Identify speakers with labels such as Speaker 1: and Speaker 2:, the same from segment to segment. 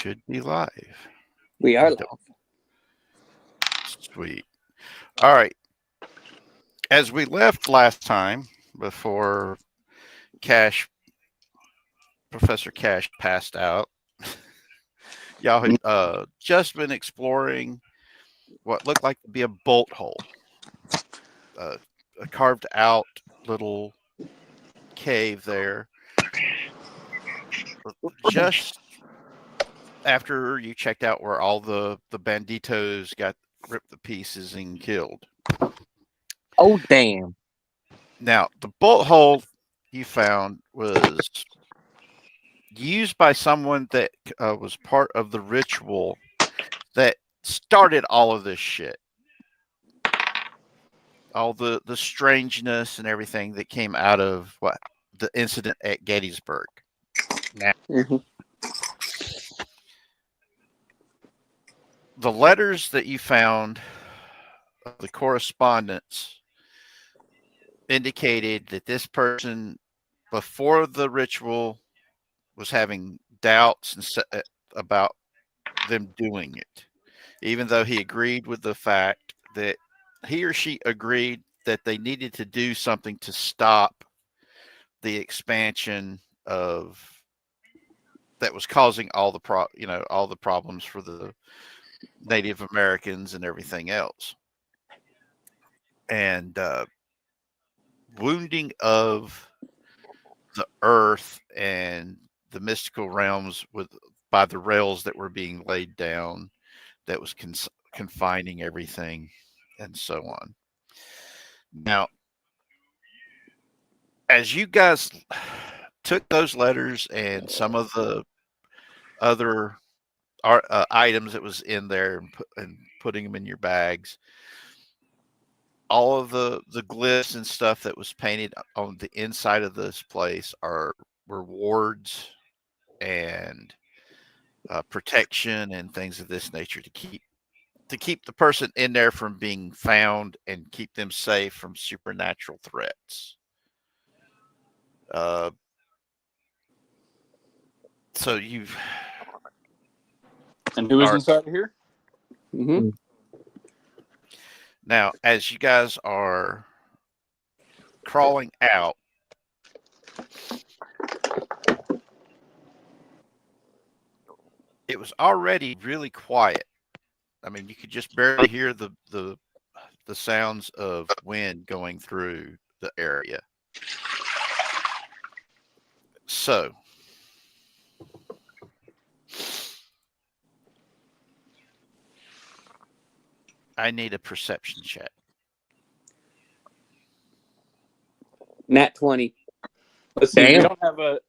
Speaker 1: should be live.
Speaker 2: We are live.
Speaker 1: Sweet. All right. As we left last time, before Professor Cash passed out, y'all had just been exploring what looked like to be a bolt hole, a carved out little cave there. Just after you checked out where all the banditos got ripped to pieces and killed.
Speaker 3: Oh, damn.
Speaker 1: Now, the bolt hole you found was used by someone that was part of the ritual that started all of this shit. All the strangeness and everything that came out of the incident at Gettysburg. Now, the letters that you found, the correspondence, indicated that this person, before the ritual, was having doubts about them doing it, even though he agreed with the fact that he or she agreed that they needed to do something to stop the expansion that was causing all the problems for the Native Americans and everything else. And wounding of the earth and the mystical realms by the rails that were being laid down, that was confining everything, and so on. Now, as you guys took those letters and some of the other items that was in there and putting them in your bags, all of the glyphs and stuff that was painted on the inside of this place were wards and protection and things of this nature to keep the person in there from being found and keep them safe from supernatural threats. So you've.
Speaker 4: And who is inside of here?
Speaker 2: Mm-hmm.
Speaker 1: Now, as you guys are crawling out, it was already really quiet. I mean, you could just barely hear the sounds of wind going through the area. So, I need a perception check.
Speaker 2: Nat 20.
Speaker 4: Let's see.
Speaker 3: Damn.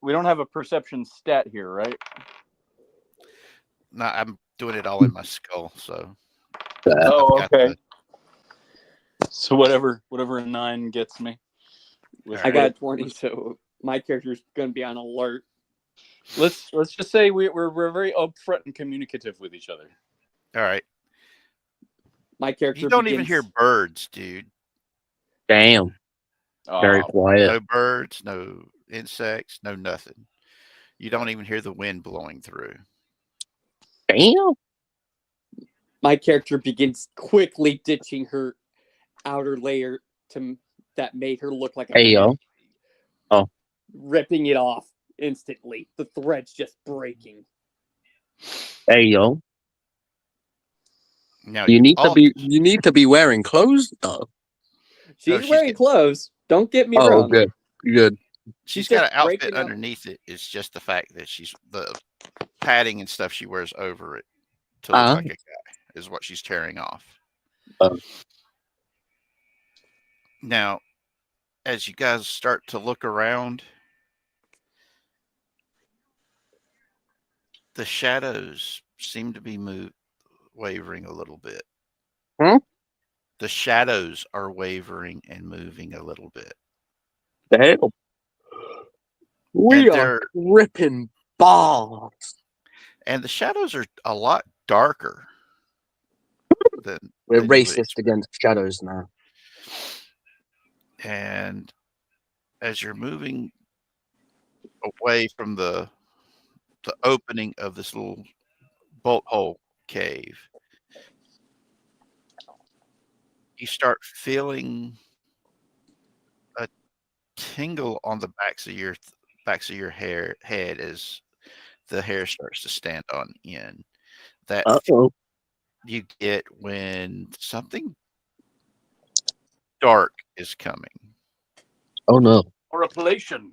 Speaker 4: We don't have a perception stat here, right?
Speaker 1: No, I'm doing it all in my skull. So.
Speaker 4: Oh, okay. So whatever a 9 gets me.
Speaker 2: I got 20, so my character's going to be on alert.
Speaker 4: Let's just say we're very upfront and communicative with each other.
Speaker 1: All right.
Speaker 2: My character.
Speaker 1: You don't even hear birds, dude.
Speaker 3: Damn. Very quiet.
Speaker 1: No birds, no insects, no nothing. You don't even hear the wind blowing through.
Speaker 3: Damn.
Speaker 2: My character begins quickly ditching her outer layer that made her look like a
Speaker 3: yo. Oh.
Speaker 2: Ripping it off instantly. The thread's just breaking.
Speaker 3: Hey yo.
Speaker 1: Now
Speaker 3: you need to be wearing clothes though.
Speaker 2: She's wearing clothes. Don't get me wrong.
Speaker 3: Oh, good.
Speaker 1: She's got an outfit underneath it. It's just the fact that the padding and stuff she wears over it to look like a guy is what she's tearing off. Now, as you guys start to look around, the shadows seem to be wavering a little bit. The shadows are wavering and moving a little bit.
Speaker 3: Damn. We are ripping balls.
Speaker 1: And the shadows are a lot darker than
Speaker 3: we're racist against shadows now.
Speaker 1: And as you're moving away from the opening of this little bolt hole cave, you start feeling a tingle on the backs of your head as the hair starts to stand on end. That
Speaker 3: Uh-oh.
Speaker 1: you get when something dark is coming.
Speaker 3: Oh, no.
Speaker 4: Or a palatian.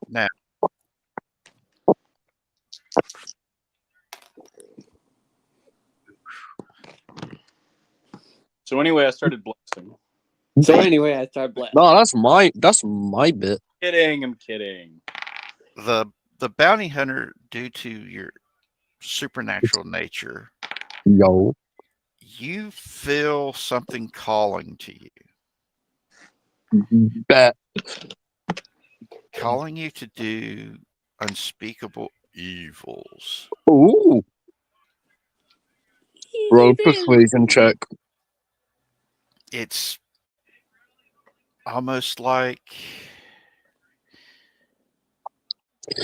Speaker 1: Now,
Speaker 4: So anyway, I started blasting.
Speaker 2: So anyway, I started blasting.
Speaker 3: No, that's my bit.
Speaker 4: I'm kidding.
Speaker 1: the bounty hunter, due to your supernatural nature,
Speaker 3: Yo.
Speaker 1: you feel something calling to you,
Speaker 3: Bet.
Speaker 1: calling you to do unspeakable evils.
Speaker 3: Ooh. Roll persuasion check.
Speaker 1: It's almost like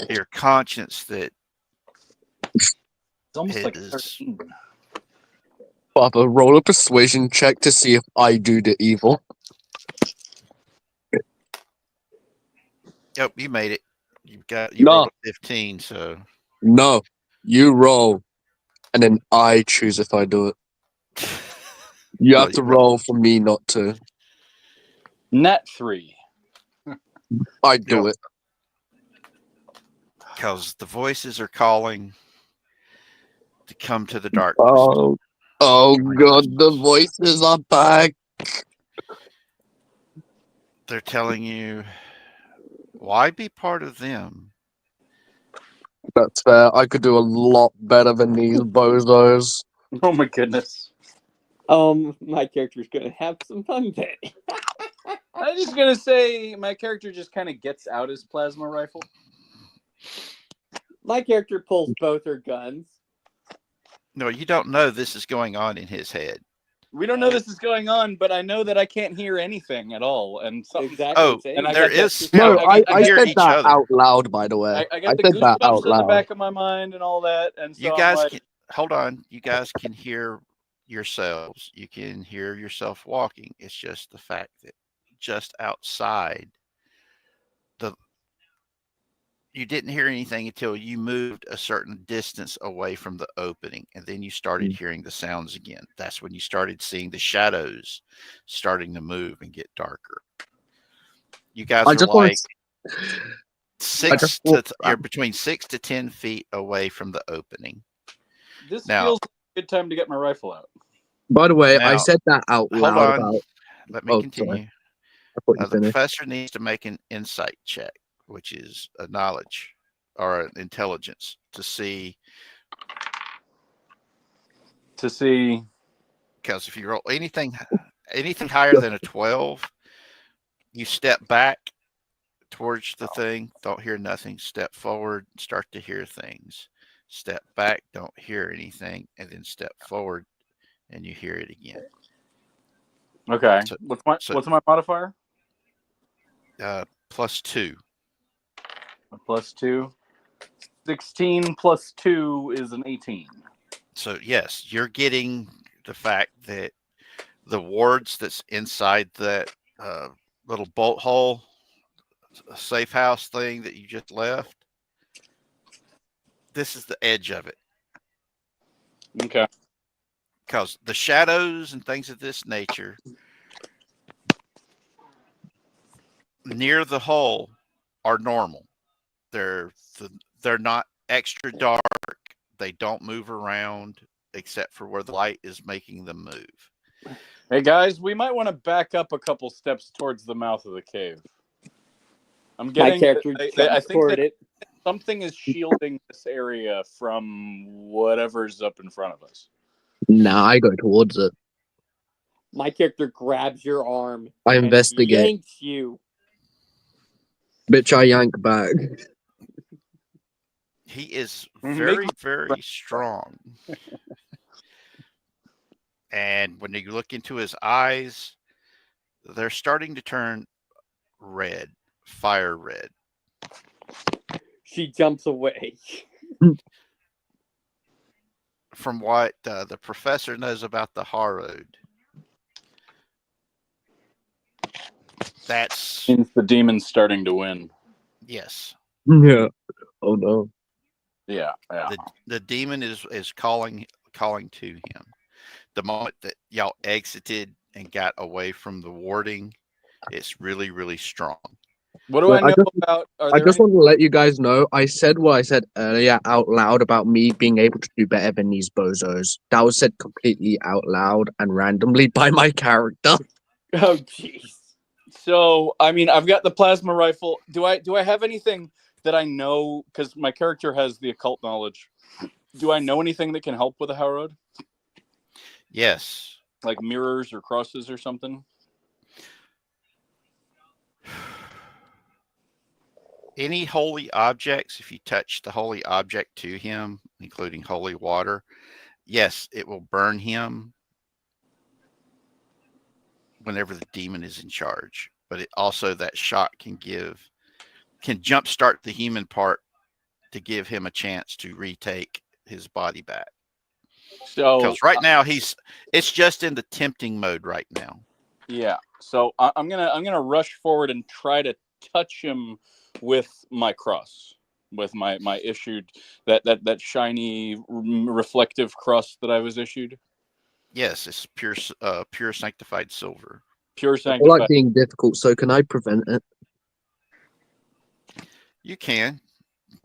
Speaker 1: your conscience that
Speaker 4: It's almost like
Speaker 1: is
Speaker 4: 13.
Speaker 3: Papa, roll a persuasion check to see if I do the evil.
Speaker 1: Yep, you made it. You
Speaker 3: No.
Speaker 1: rolled a 15, so
Speaker 3: No. You roll, and then I choose if I do it. You
Speaker 1: Well,
Speaker 3: have to
Speaker 1: you roll-
Speaker 3: roll for me not to.
Speaker 4: Nat 3.
Speaker 3: I do it.
Speaker 1: because the voices are calling to come to the darkness.
Speaker 3: Oh God, the voices are back.
Speaker 1: They're telling you, why be part of them?
Speaker 3: That's fair. I could do a lot better than these bozos.
Speaker 4: Oh my goodness.
Speaker 2: My character's gonna have some fun then.
Speaker 4: I was just gonna say my character just kind of gets out his plasma rifle.
Speaker 2: My character pulls both her guns.
Speaker 1: No, you don't know this is going on in his head.
Speaker 4: We don't know this is going on, but I know that I can't hear anything at all, and something.
Speaker 2: Exactly.
Speaker 1: Oh,
Speaker 2: same.
Speaker 4: and I
Speaker 1: there
Speaker 4: got that-
Speaker 1: is
Speaker 3: No,
Speaker 1: sound.
Speaker 3: I
Speaker 1: You hear
Speaker 3: said
Speaker 1: each
Speaker 3: that
Speaker 1: other.
Speaker 3: out loud, by the way.
Speaker 4: I got the
Speaker 3: said that
Speaker 4: goosebumps
Speaker 3: out
Speaker 4: in the
Speaker 3: loud.
Speaker 4: back of my mind and all that, and so
Speaker 1: You
Speaker 4: I'm
Speaker 1: guys
Speaker 4: like,
Speaker 1: can, hold on. You guys can hear yourselves. You can hear yourself walking. It's just the fact that just outside you didn't hear anything until you moved a certain distance away from the opening, and then you started hearing the sounds again. That's when you started seeing the shadows starting to move and get darker. You guys
Speaker 3: I
Speaker 1: are
Speaker 3: just want
Speaker 1: like you're between 6 to 10 feet away from the opening.
Speaker 4: this
Speaker 1: Now-
Speaker 4: feels like a good time to get my rifle out.
Speaker 3: By the way, I
Speaker 1: Now,
Speaker 3: said that out
Speaker 1: Hold
Speaker 3: loud
Speaker 1: on.
Speaker 3: about.
Speaker 1: Let me
Speaker 3: Oh,
Speaker 1: continue.
Speaker 3: sorry. I thought you
Speaker 1: The
Speaker 3: finished.
Speaker 1: professor needs to make an insight check, which is a knowledge or an intelligence to see. Because if you roll anything higher than a 12, you step back towards the thing, don't hear nothing. Step forward, start to hear things. Step back, don't hear anything, and then step forward, and you hear it again.
Speaker 4: Okay.
Speaker 1: So-
Speaker 4: What's my modifier?
Speaker 1: +2.
Speaker 4: +2. 16 plus 2 is an 18.
Speaker 1: So yes, you're getting the fact that the wards that's inside that little bolt hole, safe house thing that you just left. This is the edge of it.
Speaker 4: Okay.
Speaker 1: Because the shadows and things of this nature near the hole are normal. They're not extra dark. They don't move around except for where the light is making them move.
Speaker 4: Hey guys, we might want to back up a couple steps towards the mouth of the cave. I'm
Speaker 2: My
Speaker 4: getting.
Speaker 2: character
Speaker 4: I
Speaker 2: jumps
Speaker 4: think
Speaker 2: toward
Speaker 4: that
Speaker 2: it.
Speaker 4: something is shielding this area from whatever's up in front of us.
Speaker 3: Nah, I go towards it.
Speaker 2: My character grabs your arm.
Speaker 3: I
Speaker 2: and
Speaker 3: investigate.
Speaker 2: yanks you.
Speaker 3: Bitch, I yank back.
Speaker 1: He is
Speaker 4: Make
Speaker 1: very,
Speaker 4: me-
Speaker 1: very strong. And when you look into his eyes, they're starting to turn red, fire red.
Speaker 2: She jumps away.
Speaker 1: From what the professor knows about the Harrowed, that's
Speaker 4: Means the demon's starting to win.
Speaker 1: yes.
Speaker 3: Yeah. Oh no.
Speaker 4: Yeah.
Speaker 1: The demon is calling to him. The moment that y'all exited and got away from the warding, it's really, really strong.
Speaker 4: What do
Speaker 3: Well,
Speaker 4: I know about? Are
Speaker 3: I
Speaker 4: there
Speaker 3: just
Speaker 4: any?
Speaker 3: want to let you guys know, I said what I said earlier out loud about me being able to do better than these bozos. That was said completely out loud and randomly by my character.
Speaker 2: Oh, jeez.
Speaker 4: So, I mean, I've got the plasma rifle. Do I have anything that I know? Because my character has the occult knowledge. Do I know anything that can help with a Harrowed?
Speaker 1: Yes.
Speaker 4: Like mirrors or crosses or something?
Speaker 1: Any holy objects, if you touch the holy object to him, including holy water, yes, it will burn him whenever the demon is in charge. But it also, that shot can jumpstart the human part to give him a chance to retake his body back.
Speaker 4: So,
Speaker 1: because right now it's just in the tempting mode right now.
Speaker 4: Yeah. So I'm gonna rush forward and try to touch him with my cross, with my issued that shiny reflective cross that I was issued.
Speaker 1: Yes, it's pure sanctified silver.
Speaker 4: Pure
Speaker 3: I like
Speaker 4: sanctified.
Speaker 3: being difficult, so can I prevent it?
Speaker 1: You can.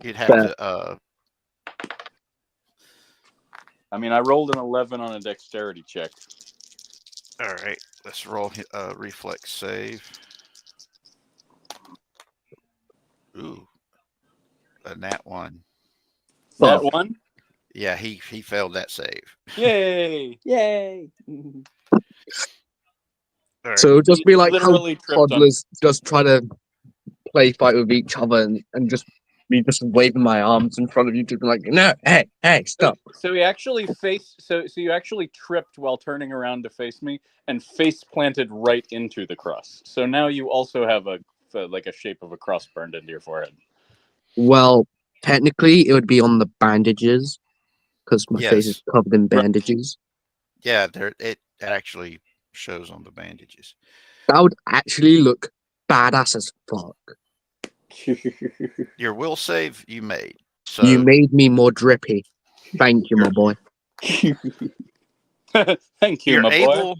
Speaker 1: You'd have
Speaker 3: Fair.
Speaker 1: to.
Speaker 4: I mean, I rolled an 11 on a dexterity check.
Speaker 1: All right, let's roll reflex save. Ooh, a nat 1.
Speaker 4: That
Speaker 3: Fuck.
Speaker 4: one?
Speaker 1: Yeah, he failed that save.
Speaker 4: Yay!
Speaker 2: Yay!
Speaker 1: All right.
Speaker 3: So it'll just be like how
Speaker 4: Literally tripped on.
Speaker 3: toddlers just try to play fight with each other and just me just waving my arms in front of you to be like, no, hey, stop.
Speaker 4: So he actually so you actually tripped while turning around to face me and face planted right into the cross. So now you also have a shape of a cross burned into your forehead.
Speaker 3: Well, technically it would be on the bandages because my face is
Speaker 1: Yes.
Speaker 3: covered in bandages.
Speaker 1: Yeah, it actually shows on the bandages.
Speaker 3: That would actually look badass as fuck.
Speaker 1: Your will save you made. So
Speaker 3: You made me more drippy. Thank you, my boy.
Speaker 4: Thank you,
Speaker 1: you're
Speaker 4: my boy.
Speaker 1: able.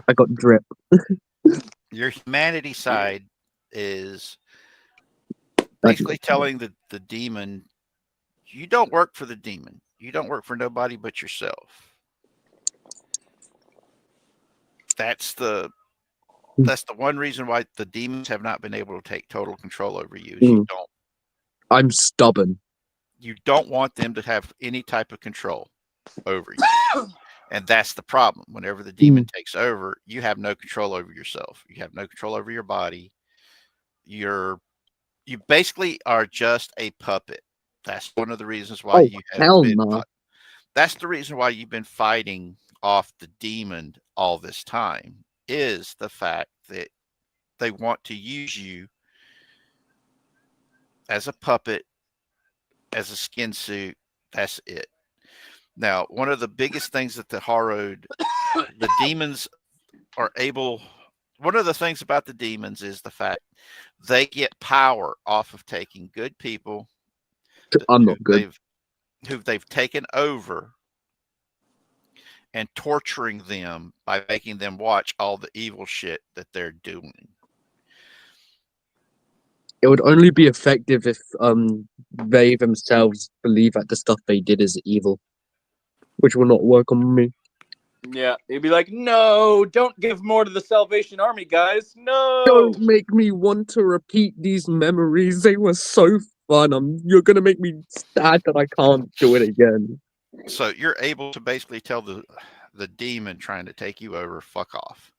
Speaker 3: I got drip.
Speaker 1: Your humanity side is basically telling the demon, you don't work for the demon. You don't work for nobody but yourself. That's the one reason why the demons have not been able to take total control over you. Is
Speaker 3: I'm stubborn.
Speaker 1: you don't want them to have any type of control over you. And that's the problem. Whenever the demon takes over, you have no control over yourself. You have no control over your body. You basically are just a puppet. That's one of the reasons why you have
Speaker 3: hell
Speaker 1: been.
Speaker 3: no.
Speaker 1: That's the reason why you've been fighting off the demon all this time, is the fact that they want to use you as a puppet, as a skin suit. That's it. Now, one of the biggest things that the demons are able, one of the things about the demons is the fact they get power off of taking good people
Speaker 3: I'm not good.
Speaker 1: who they've taken over and torturing them by making them watch all the evil shit that they're doing.
Speaker 3: It would only be effective if they themselves believe that the stuff they did is evil, which will not work on me.
Speaker 4: Yeah, he'd be like, no, don't give more to the Salvation Army, guys. No.
Speaker 3: Don't make me want to repeat these memories. They were so fun. You're gonna make me sad that I can't do it again.
Speaker 1: So you're able to basically tell the demon trying to take you over, fuck off.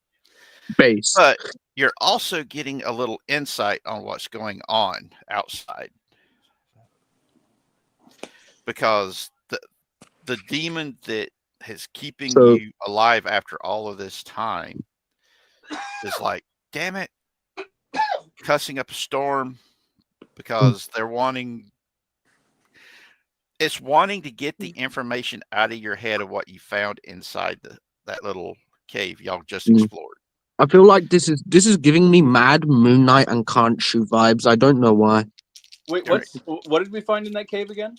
Speaker 3: Base.
Speaker 1: But you're also getting a little insight on what's going on outside. Because the demon that is keeping you alive after all of this time is like, damn it, cussing up a storm, because they're wanting. It's wanting to get the information out of your head of what you found inside that little cave y'all just explored.
Speaker 3: I feel like this is giving me mad Moon Knight and Can't Shoot vibes. I don't know why.
Speaker 4: Wait, what did we find in that cave again?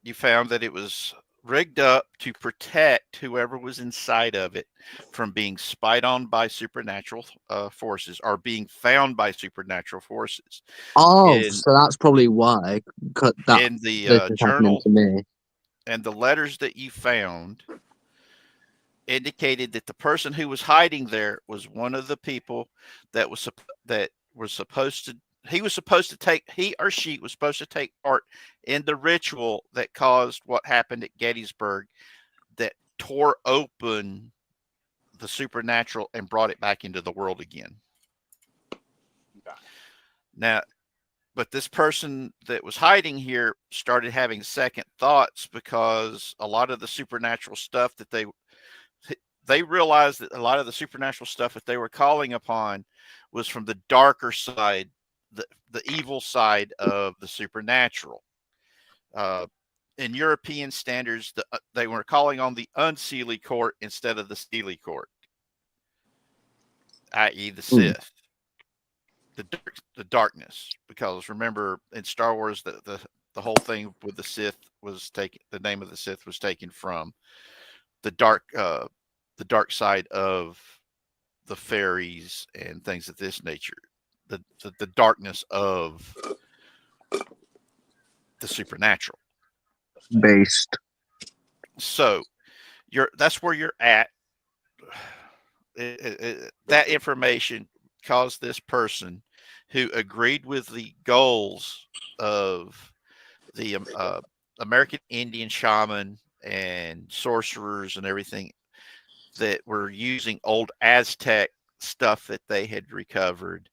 Speaker 1: You found that it was rigged up to protect whoever was inside of it from being spied on by supernatural forces or being found by supernatural forces.
Speaker 3: Oh, so that's probably why.
Speaker 1: In the journal
Speaker 3: to me.
Speaker 1: and the letters that you found indicated that the person who was hiding there was one of the people that was supposed to. He or she was supposed to take part in the ritual that caused what happened at Gettysburg, that tore open the supernatural and brought it back into the world again. Now, but this person that was hiding here started having second thoughts because a lot of the supernatural stuff that they realized that a lot of the supernatural stuff that they were calling upon was from the darker side, the evil side of the supernatural. In European standards, they were calling on the unseelie court instead of the steely court, i.e. the Sith, the darkness. Because remember, in Star Wars, the whole thing with the Sith was taken. The name of the Sith was taken from the dark side of the fairies and things of this nature. The darkness of the supernatural.
Speaker 3: Based.
Speaker 1: So that's where you're at. That information caused this person who agreed with the goals of the American Indian shaman and sorcerers and everything that were using old Aztec stuff that they had recovered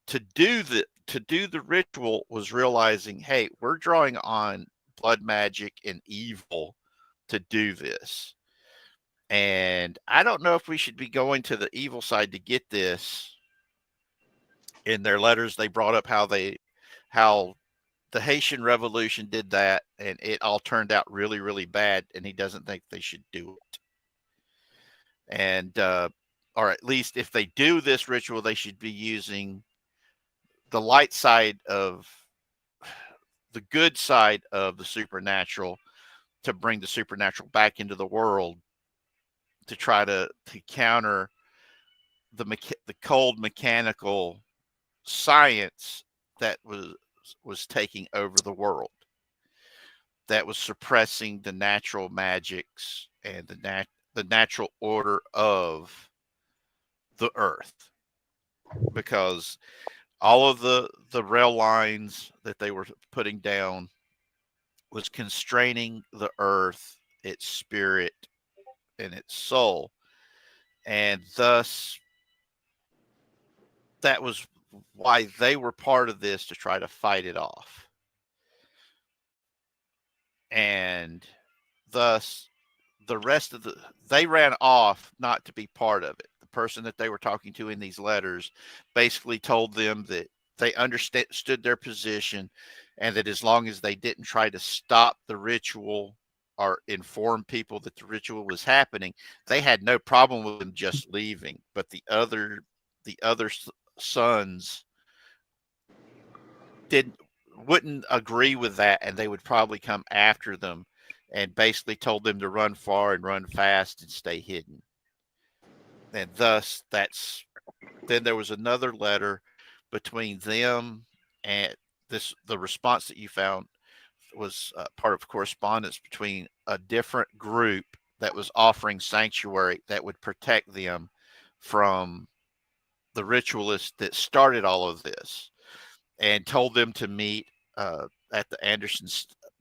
Speaker 1: to do the ritual, was realizing, hey, we're drawing on blood magic and evil to do this. And I don't know if we should be going to the evil side to get this. In their letters, they brought up how the Haitian Revolution did that, and it all turned out really, really bad, and he doesn't think they should do it. And or at least if they do this ritual, they should be using the light side of the good side of the supernatural to bring the supernatural back into the world, to try to counter the cold mechanical science that was taking over the world, that was suppressing the natural magics and the natural order of the earth, because all of the rail lines that they were putting down was constraining the earth, its spirit, and its soul. And thus, that was why they were part of this, to try to fight it off. And thus, the rest of they ran off not to be part of it. The person that they were talking to in these letters basically told them that they understood their position, and that as long as they didn't try to stop the ritual or inform people that the ritual was happening, they had no problem with them just leaving. But the other sons wouldn't agree with that, and they would probably come after them, and basically told them to run far and run fast and stay hidden. And thus, then there was another letter between them, and the response that you found was part of correspondence between a different group that was offering sanctuary that would protect them from the ritualist that started all of this, and told them to meet at the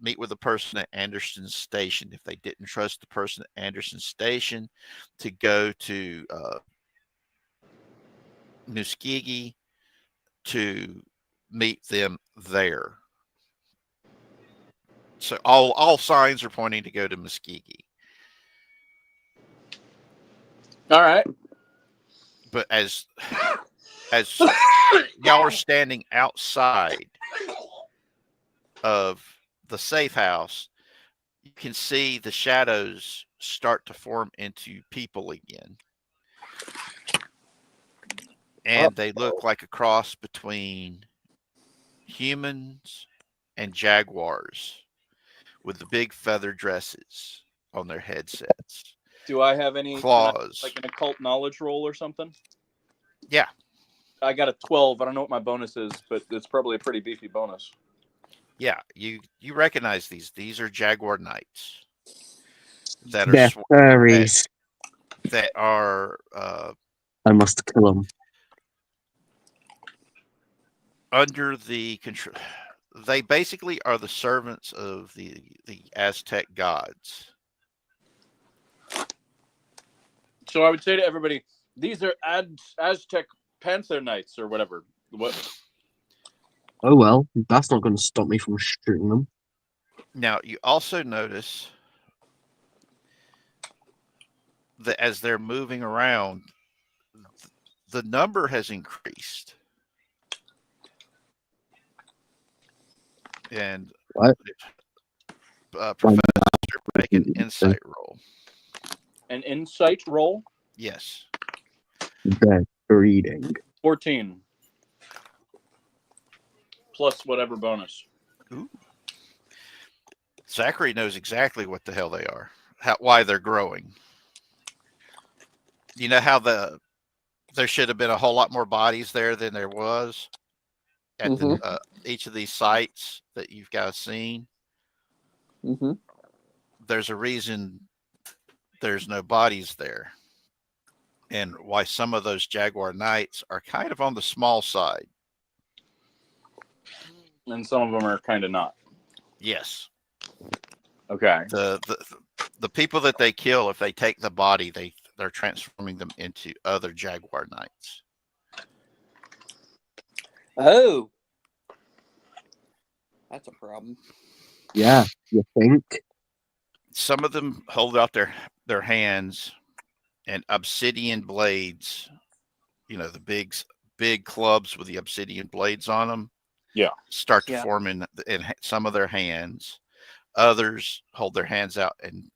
Speaker 1: meet with the person at Anderson Station. If they didn't trust the person at Anderson Station, to go to Muskegee to meet them there. So all signs are pointing to go to Muskegee.
Speaker 4: All right.
Speaker 1: But as y'all are standing outside of the safe house, you can see the shadows start to form into people again. And they look like a cross between humans and jaguars with the big feather dresses on their headsets.
Speaker 4: Do I have any
Speaker 1: claws?
Speaker 4: like an occult knowledge roll or something?
Speaker 1: Yeah.
Speaker 4: I got a 12. I don't know what my bonus is, but it's probably a pretty beefy bonus.
Speaker 1: Yeah, you recognize these. These are jaguar knights that are
Speaker 3: They're furries.
Speaker 1: that are
Speaker 3: I must kill them.
Speaker 1: under the control. They basically are the servants of the Aztec gods.
Speaker 4: So I would say to everybody, these are Aztec Panther Knights or whatever. What?
Speaker 3: Oh well, that's not going to stop me from shooting them.
Speaker 1: Now, you also notice that as they're moving around, the number has increased. And
Speaker 3: What?
Speaker 1: Professor, make an insight roll.
Speaker 4: An insight roll?
Speaker 1: Yes.
Speaker 3: They're breeding.
Speaker 4: 14. Plus whatever bonus.
Speaker 1: Ooh. Zachary knows exactly what the hell they are, why they're growing. You know how there should have been a whole lot more bodies there than there was at each of these sites that you've guys seen.
Speaker 2: Mm-hmm.
Speaker 1: There's a reason there's no bodies there, and why some of those jaguar knights are kind of on the small side.
Speaker 4: And some of them are kind of not.
Speaker 1: Yes.
Speaker 4: Okay.
Speaker 1: The people that they kill, if they take the body, they're transforming them into other jaguar knights.
Speaker 2: Oh, that's a problem.
Speaker 3: Yeah, you think?
Speaker 1: Some of them hold out their hands, and obsidian blades, the big clubs with the obsidian blades on them, start to form in some of their hands. Others hold their hands out, and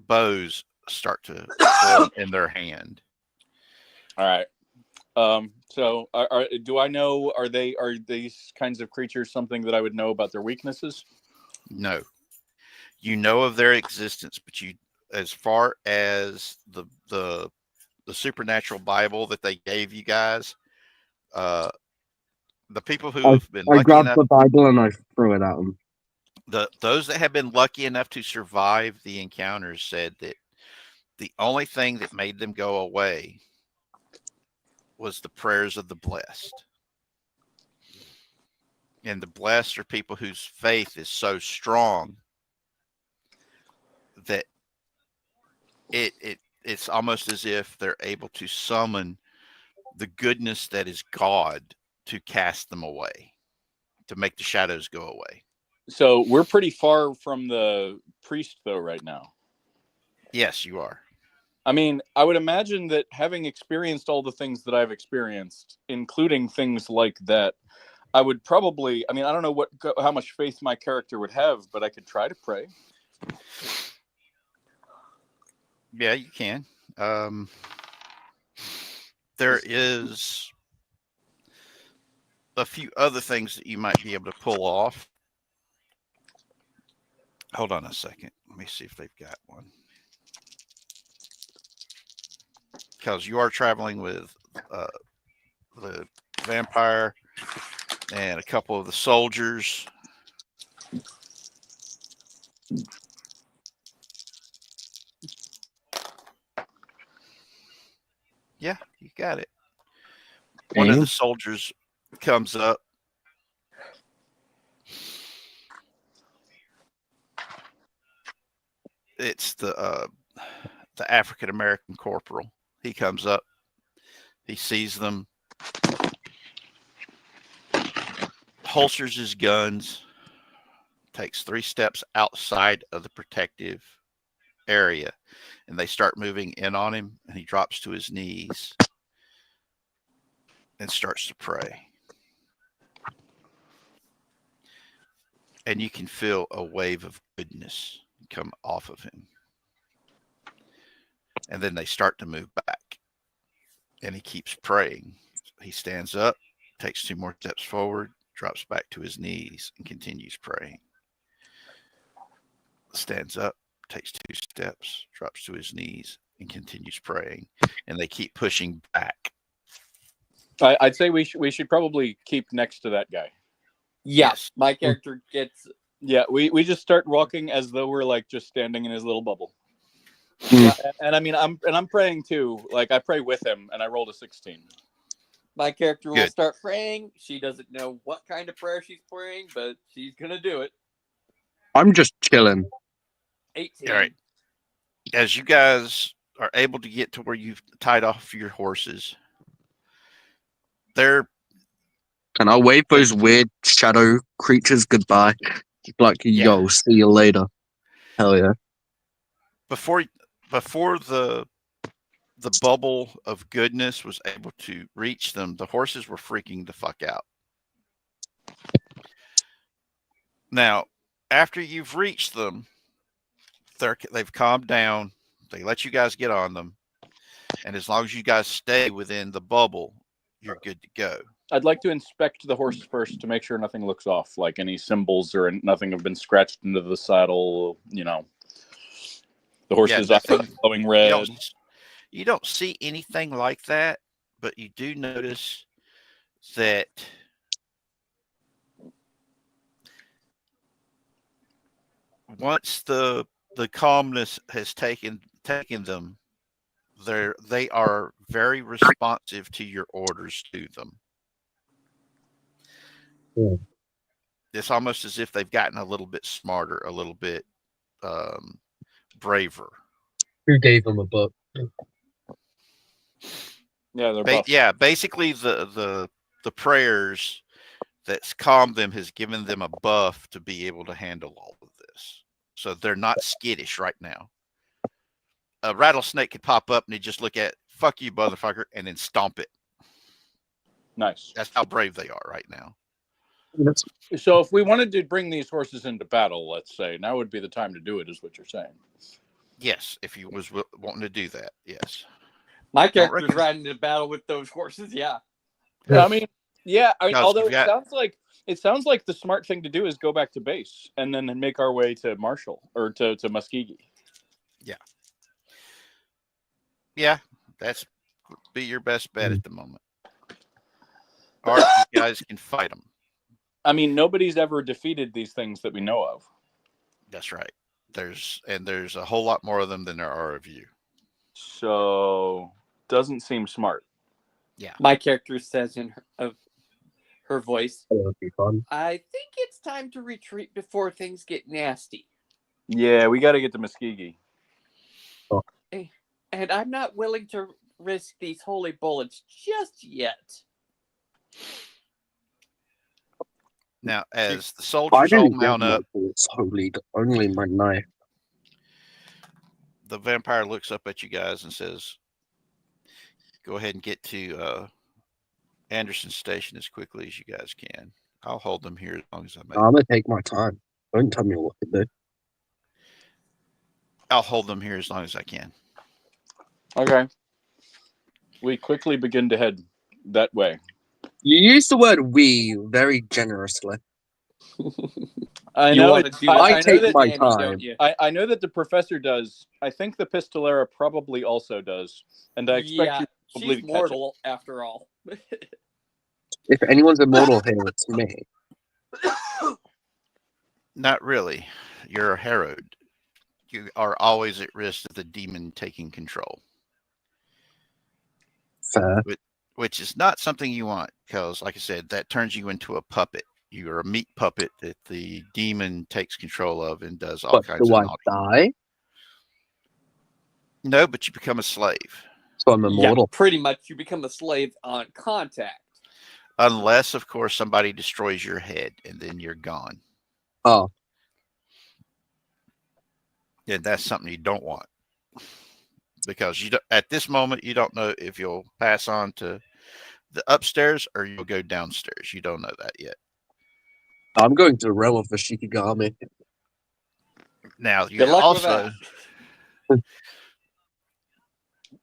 Speaker 1: bows start to form in their hand.
Speaker 4: All right. So do I know, are these kinds of creatures something that I would know about their weaknesses?
Speaker 1: No. You know of their existence, but as far as the supernatural Bible that they gave you guys, the people who have been
Speaker 3: I
Speaker 1: lucky
Speaker 3: grabbed
Speaker 1: enough,
Speaker 3: the Bible and I threw it at them.
Speaker 1: those that have been lucky enough to survive the encounters said that the only thing that made them go away was the prayers of the blessed. And the blessed are people whose faith is so strong that it's almost as if they're able to summon the goodness that is God to cast them away, to make the shadows go away.
Speaker 4: So we're pretty far from the priest, though, right now.
Speaker 1: Yes, you are.
Speaker 4: I mean, I would imagine that having experienced all the things that I've experienced, including things like that, I would probably, I don't know how much faith my character would have, but I could try to pray.
Speaker 1: Yeah, you can. There is a few other things that you might be able to pull off. Hold on a second. Let me see if they've got one. Because you are traveling with the vampire and a couple of the soldiers. Yeah, you got it. One of the soldiers comes up. It's the African American corporal. He comes up. He sees them. Holsters his guns. Takes 3 steps outside of the protective area, and they start moving in on him, and he drops to his knees and starts to pray. and you can feel a wave of goodness come off of him. And then they start to move back. And he keeps praying. He stands up, takes 2 more steps forward, drops back to his knees, and continues praying. Stands up, takes 2 steps, drops to his knees, and continues praying. And they keep pushing back.
Speaker 4: I'd say we should probably keep next to that guy.
Speaker 2: Yeah,
Speaker 1: Yes.
Speaker 2: my character gets.
Speaker 4: Yeah, we just start walking as though we're like just standing in his little bubble.
Speaker 3: Mm.
Speaker 4: And I mean, I'm praying too. Like I pray with him, and I rolled a 16.
Speaker 2: My character will
Speaker 1: Good.
Speaker 2: start praying. She doesn't know what kind of prayer she's praying, but she's gonna do it.
Speaker 3: I'm just chilling.
Speaker 2: 18.
Speaker 1: All right. As you guys are able to get to where you've tied off your horses, they're
Speaker 3: Can I wave those weird shadow creatures goodbye? Like, yo, see you later. Hell yeah.
Speaker 1: before the bubble of goodness was able to reach them, the horses were freaking the fuck out. Now, after you've reached them, they've calmed down. They let you guys get on them, and as long as you guys stay within the bubble, you're good to go.
Speaker 4: I'd like to inspect the horse first to make sure nothing looks off, like any symbols or nothing have been scratched into the saddle. You know, the horse's eyes are glowing red.
Speaker 1: You don't see anything like that, but you do notice that once the calmness has taken them, they are very responsive to your orders to them.
Speaker 3: Yeah.
Speaker 1: It's almost as if they've gotten a little bit smarter, a little bit braver.
Speaker 3: Who gave them a book?
Speaker 4: Yeah, they're buff.
Speaker 1: Basically the prayers that's calmed them has given them a buff to be able to handle all of this. So they're not skittish right now. A rattlesnake could pop up and they just look at, fuck you, motherfucker, and then stomp it.
Speaker 4: Nice.
Speaker 1: That's how brave they are right now.
Speaker 4: So if we wanted to bring these horses into battle, let's say, now would be the time to do it, is what you're saying.
Speaker 1: Yes, if you was wanting to do that, yes.
Speaker 2: My character's riding into battle with those horses, yeah.
Speaker 4: I mean, yeah. Although it sounds like the smart thing to do is go back to base and then make our way to Marshall or to Muskegee.
Speaker 1: Yeah. Yeah, that's be your best bet at the moment. Or you guys can fight them.
Speaker 4: I mean, nobody's ever defeated these things that we know of.
Speaker 1: That's right. There's a whole lot more of them than there are of you.
Speaker 4: So doesn't seem smart.
Speaker 1: Yeah.
Speaker 2: My character says in her voice,
Speaker 3: That would be fun.
Speaker 2: I think it's time to retreat before things get nasty.
Speaker 4: Yeah, we got to get to Muskegee.
Speaker 2: And I'm not willing to risk these holy bullets just yet.
Speaker 1: Now, as the soldiers all mount up,
Speaker 3: It's only my knife.
Speaker 1: the vampire looks up at you guys and says, go ahead and get to Anderson Station as quickly as you guys can. I'll hold them here as long as I may.
Speaker 3: I'm going to take my time. Don't tell me what to do.
Speaker 1: I'll hold them here as long as I can.
Speaker 4: Okay. We quickly begin to head that way.
Speaker 3: You use the word "we" very generously.
Speaker 4: I
Speaker 2: You
Speaker 4: know
Speaker 2: want to do
Speaker 3: I
Speaker 2: I know
Speaker 3: take
Speaker 2: that,
Speaker 3: my
Speaker 2: Andy,
Speaker 3: time.
Speaker 2: don't you?
Speaker 4: I know that the professor does. I think the Pistolera probably also does. And I expect you probably
Speaker 2: she's
Speaker 4: to catch
Speaker 2: mortal after all.
Speaker 3: If anyone's immortal here, it's me.
Speaker 1: Not really. You're a Herod. You are always at risk of the demon taking control.
Speaker 3: Fair.
Speaker 1: Which is not something you want, because, like I said, that turns you into a puppet. You're a meat puppet that the demon takes control of and does all
Speaker 3: But
Speaker 1: kinds
Speaker 3: do
Speaker 1: of
Speaker 3: I
Speaker 1: naughty.
Speaker 3: die?
Speaker 1: No, but you become a slave.
Speaker 3: So I'm immortal.
Speaker 2: Yeah, pretty much you become a slave on contact.
Speaker 1: Unless, of course, somebody destroys your head, and then you're gone.
Speaker 3: Oh,
Speaker 1: And that's something you don't want. Because at this moment, you don't know if you'll pass on to the upstairs or you'll go downstairs. You don't know that yet.
Speaker 3: I'm going to the realm of the Shikigami.
Speaker 1: Now you
Speaker 2: Good luck with
Speaker 1: also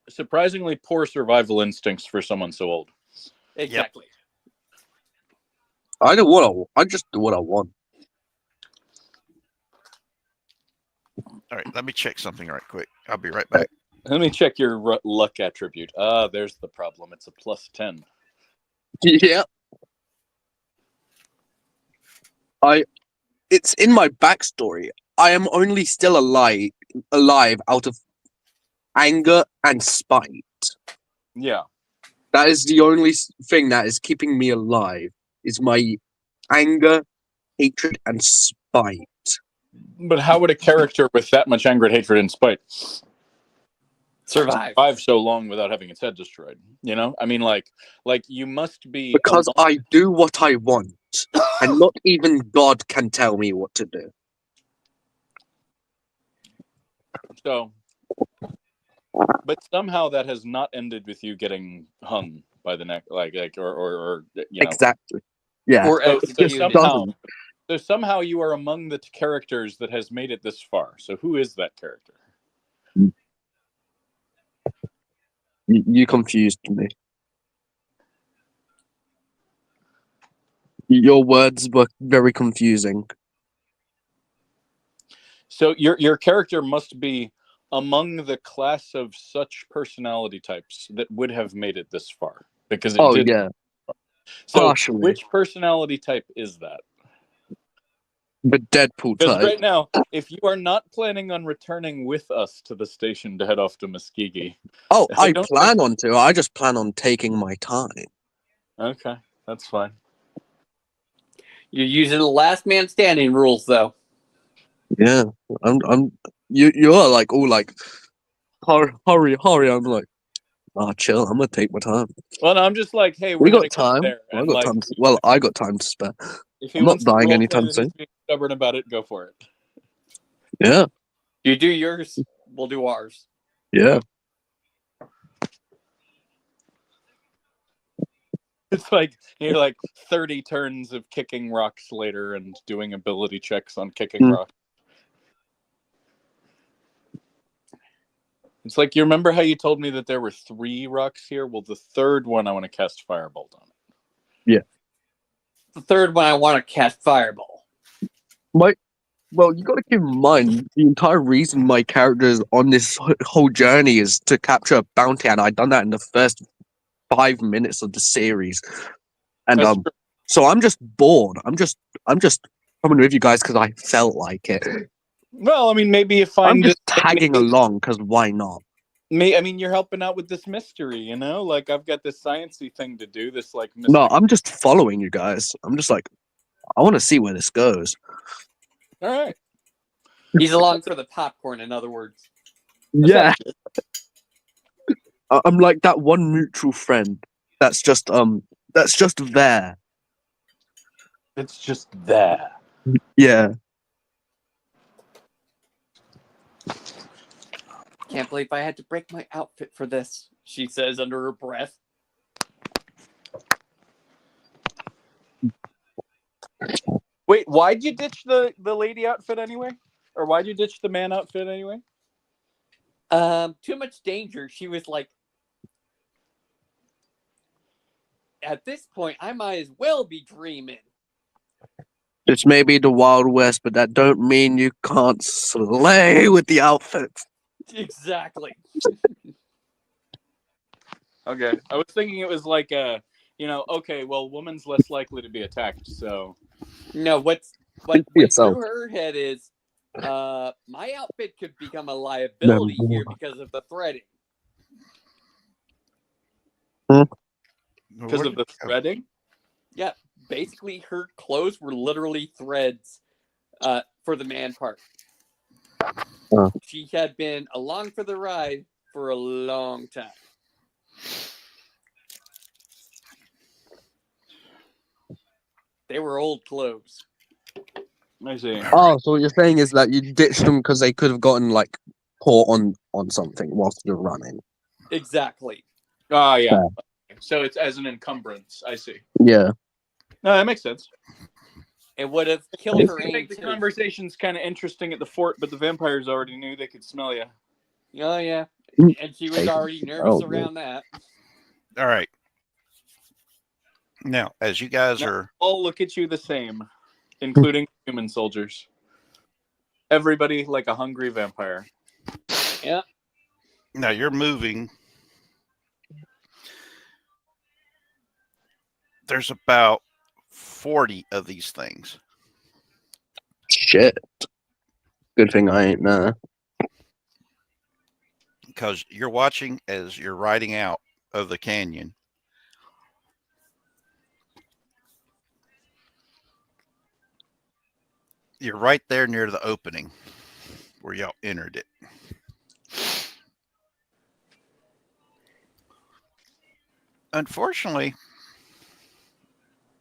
Speaker 4: Surprisingly poor survival instincts for someone so old.
Speaker 2: Exactly.
Speaker 3: I just do what I want.
Speaker 1: all right. Let me check something right quick. I'll be right back.
Speaker 4: Let me check your luck attribute. There's the problem. It's a +10.
Speaker 3: Yeah. It's in my backstory. I am only still alive out of anger and spite.
Speaker 4: Yeah.
Speaker 3: That is the only thing that is keeping me alive. Is my anger, hatred, and spite.
Speaker 4: But how would a character with that much anger, hatred, and spite
Speaker 2: Survive.
Speaker 4: survive so long without having its head destroyed? You know, I mean, like you must be
Speaker 3: Because I do what I want, and not even God can tell me what to do.
Speaker 4: So, but somehow that has not ended with you getting hung by the neck, or you know.
Speaker 3: Exactly. Yeah.
Speaker 2: Or
Speaker 4: So,
Speaker 2: executed.
Speaker 4: somehow you are among the characters that has made it this far. So who is that character?
Speaker 3: You confused me. Your words were very confusing.
Speaker 4: So your character must be among the class of such personality types that would have made it this far, because it did.
Speaker 3: Yeah.
Speaker 4: So
Speaker 3: Partially.
Speaker 4: which personality type is that?
Speaker 3: The Deadpool
Speaker 4: Because
Speaker 3: type.
Speaker 4: right now, if you are not planning on returning with us to the station to head off to Muskegee,
Speaker 3: Oh, I
Speaker 4: don't
Speaker 3: plan on to. I just plan on taking my time.
Speaker 4: Okay, that's fine.
Speaker 2: You're using the last man standing rules, though.
Speaker 3: Yeah, you're like all like, hurry. I'm like, chill. I'm gonna take my time.
Speaker 4: Well, no, I'm just like, hey,
Speaker 3: We
Speaker 4: we're gonna
Speaker 3: got
Speaker 4: get
Speaker 3: time.
Speaker 4: there,
Speaker 3: I
Speaker 4: and
Speaker 3: got
Speaker 4: like,
Speaker 3: time. Well, I got time to spare.
Speaker 4: if he
Speaker 3: I'm not
Speaker 4: wants to
Speaker 3: dying
Speaker 4: roleplay
Speaker 3: anytime
Speaker 4: that
Speaker 3: soon.
Speaker 4: he's being stubborn about it, go for it.
Speaker 3: Yeah,
Speaker 2: You do yours, we'll do ours.
Speaker 3: yeah.
Speaker 4: It's like you're like 30 turns of kicking rocks later and doing ability checks on kicking rocks. It's like, you remember how you told me that there were 3 rocks here? Well, the third one I want to cast Firebolt on it.
Speaker 3: Yeah.
Speaker 2: The third one I want to cast Fireball.
Speaker 3: Well, you got to keep in mind the entire reason my character is on this whole journey is to capture a bounty, and I've done that in the first 5 minutes of the series. And
Speaker 4: That's true.
Speaker 3: so I'm just bored. I'm just coming with you guys because I felt like it.
Speaker 4: Well, I mean, maybe you find
Speaker 3: I'm just
Speaker 4: that
Speaker 3: tagging along because why not?
Speaker 4: I mean, you're helping out with this mystery, you know? Like, I've got this sciencey thing to do, this, like, mystery.
Speaker 3: No, I'm just following you guys. I'm just like, I want to see where this goes.
Speaker 4: All right.
Speaker 2: He's along for the popcorn, in other words.
Speaker 3: Yeah. I'm like that one mutual friend that's just there.
Speaker 4: It's just there.
Speaker 3: Yeah.
Speaker 2: Can't believe I had to break my outfit for this, she says under her breath.
Speaker 4: Wait, why'd you ditch the lady outfit anyway? Or why'd you ditch the man outfit anyway?
Speaker 2: Too much danger. She was like, at this point, I might as well be dreaming.
Speaker 3: It's maybe the Wild West, but that don't mean you can't slay with the outfits.
Speaker 2: Exactly.
Speaker 4: Okay. I was thinking it was like okay, well, woman's less likely to be attacked, so.
Speaker 2: No, what went through her head is, my outfit could become a liability here because of the threading.
Speaker 4: Because of the threading?
Speaker 2: Yeah, basically her clothes were literally threads for the man part. She had been along for the ride for a long time. They were old clothes.
Speaker 4: I see.
Speaker 3: Oh, so what you're saying is that you ditched them because they could have gotten like caught on something whilst you're running.
Speaker 2: Exactly.
Speaker 4: Ah, yeah. So it's as an encumbrance. I see.
Speaker 3: Yeah.
Speaker 4: No, that makes sense.
Speaker 2: It would have killed her
Speaker 4: I
Speaker 2: aim
Speaker 4: think the
Speaker 2: too.
Speaker 4: conversation's kind of interesting at the fort, but the vampires already knew they could smell you.
Speaker 2: Oh yeah,
Speaker 3: Mm.
Speaker 2: and she was already nervous around that.
Speaker 1: All right. Now, as you guys
Speaker 4: Now,
Speaker 1: are,
Speaker 4: all look at you the same, including human soldiers. Everybody like a hungry vampire.
Speaker 2: Yeah.
Speaker 1: now you're moving. There's about 40 of these things.
Speaker 3: Shit. Good thing I ain't there.
Speaker 1: Because you're watching as you're riding out of the canyon. You're right there near the opening where y'all entered it. Unfortunately,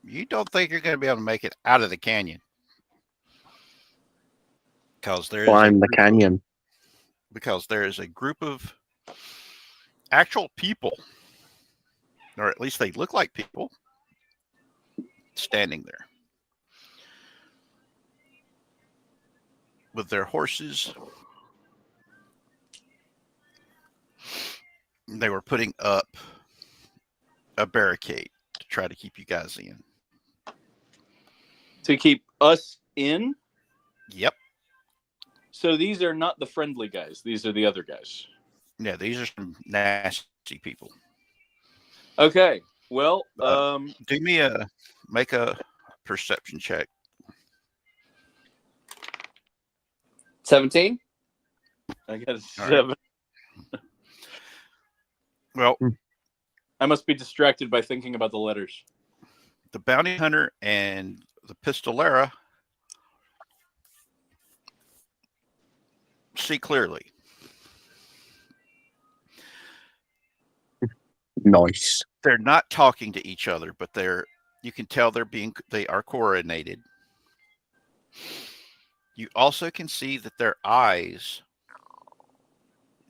Speaker 1: you don't think you're going to be able to make it out of the canyon. Because there is a group of actual people, or at least they look like people, standing there with their horses. They were putting up a barricade to try to keep you guys in.
Speaker 4: To keep us in?
Speaker 1: Yep.
Speaker 4: So these are not the friendly guys. These are the other guys.
Speaker 1: Yeah, these are some nasty people.
Speaker 4: Okay. Well,
Speaker 1: do me make a perception check.
Speaker 2: 17.
Speaker 4: I got a
Speaker 1: All
Speaker 4: 7.
Speaker 1: right. Well,
Speaker 4: I must be distracted by thinking about the letters.
Speaker 1: the bounty hunter and the pistolera see clearly.
Speaker 3: Nice.
Speaker 1: They're not talking to each other, but you can tell they are coordinated. You also can see that their eyes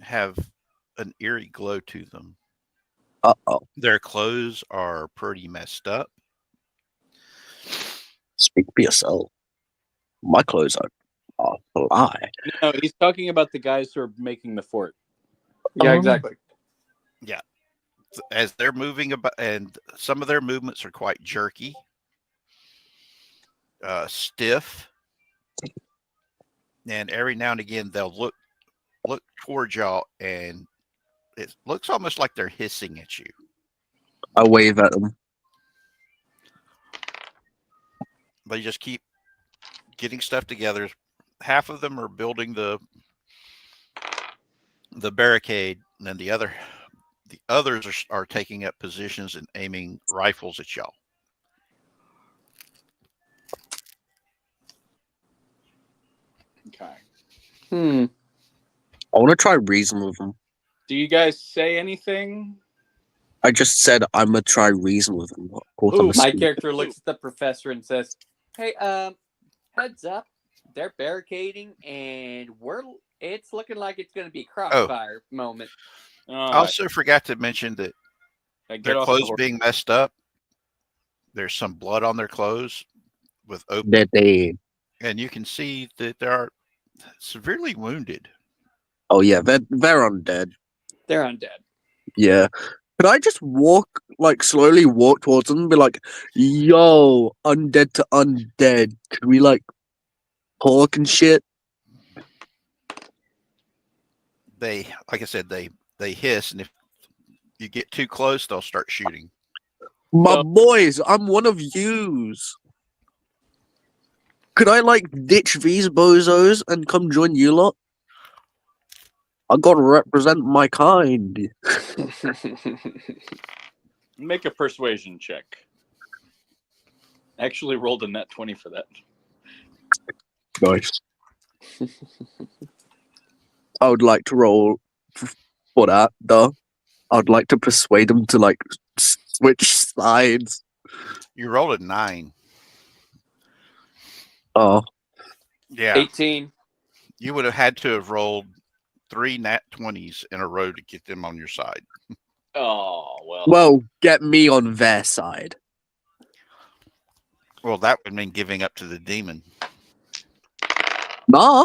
Speaker 1: have an eerie glow to them.
Speaker 3: Uh-oh.
Speaker 1: Their clothes are pretty messed up.
Speaker 3: Speak for yourself. My clothes are fly.
Speaker 4: No, he's talking about the guys who are making the fort.
Speaker 2: Yeah, exactly.
Speaker 1: Yeah. As they're moving about, and some of their movements are quite jerky, stiff, and every now and again they'll look towards y'all, and it looks almost like they're hissing at you.
Speaker 3: I wave at them.
Speaker 1: They just keep getting stuff together. Half of them are building the barricade, and then the others are taking up positions and aiming rifles at y'all.
Speaker 4: Okay.
Speaker 3: I want to try reason with them.
Speaker 4: Do you guys say anything?
Speaker 3: I just said I'm gonna try reason with them. Of course, I'm a
Speaker 2: My
Speaker 3: student.
Speaker 2: character looks at the professor and says, "Hey, heads up, they're barricading, and it's looking like it's going to be a crossfire moment."
Speaker 1: I also forgot to mention that their clothes being messed up. There's some blood on their clothes with open.
Speaker 3: They're dead.
Speaker 1: And you can see that they are severely wounded.
Speaker 3: Oh yeah, they're undead.
Speaker 2: They're undead.
Speaker 3: Yeah. Could I just slowly walk towards them and be like, yo, undead to undead. Could we talk and shit?
Speaker 1: They, like I said, they hiss, and if you get too close, they'll start shooting.
Speaker 3: My boys, I'm one of yous. Could I ditch these bozos and come join you lot? I gotta represent my kind.
Speaker 4: Make a persuasion check. Actually rolled a net 20 for that.
Speaker 3: Nice. I would like to roll for that, though. I'd like to persuade them to switch sides.
Speaker 1: You rolled a 9.
Speaker 3: Oh.
Speaker 1: Yeah.
Speaker 2: 18.
Speaker 1: You would have had to have rolled 3 nat 20s in a row to get them on your side.
Speaker 4: Oh, well.
Speaker 3: Well, get me on their side.
Speaker 1: Well, that would mean giving up to the demon.
Speaker 3: Nah,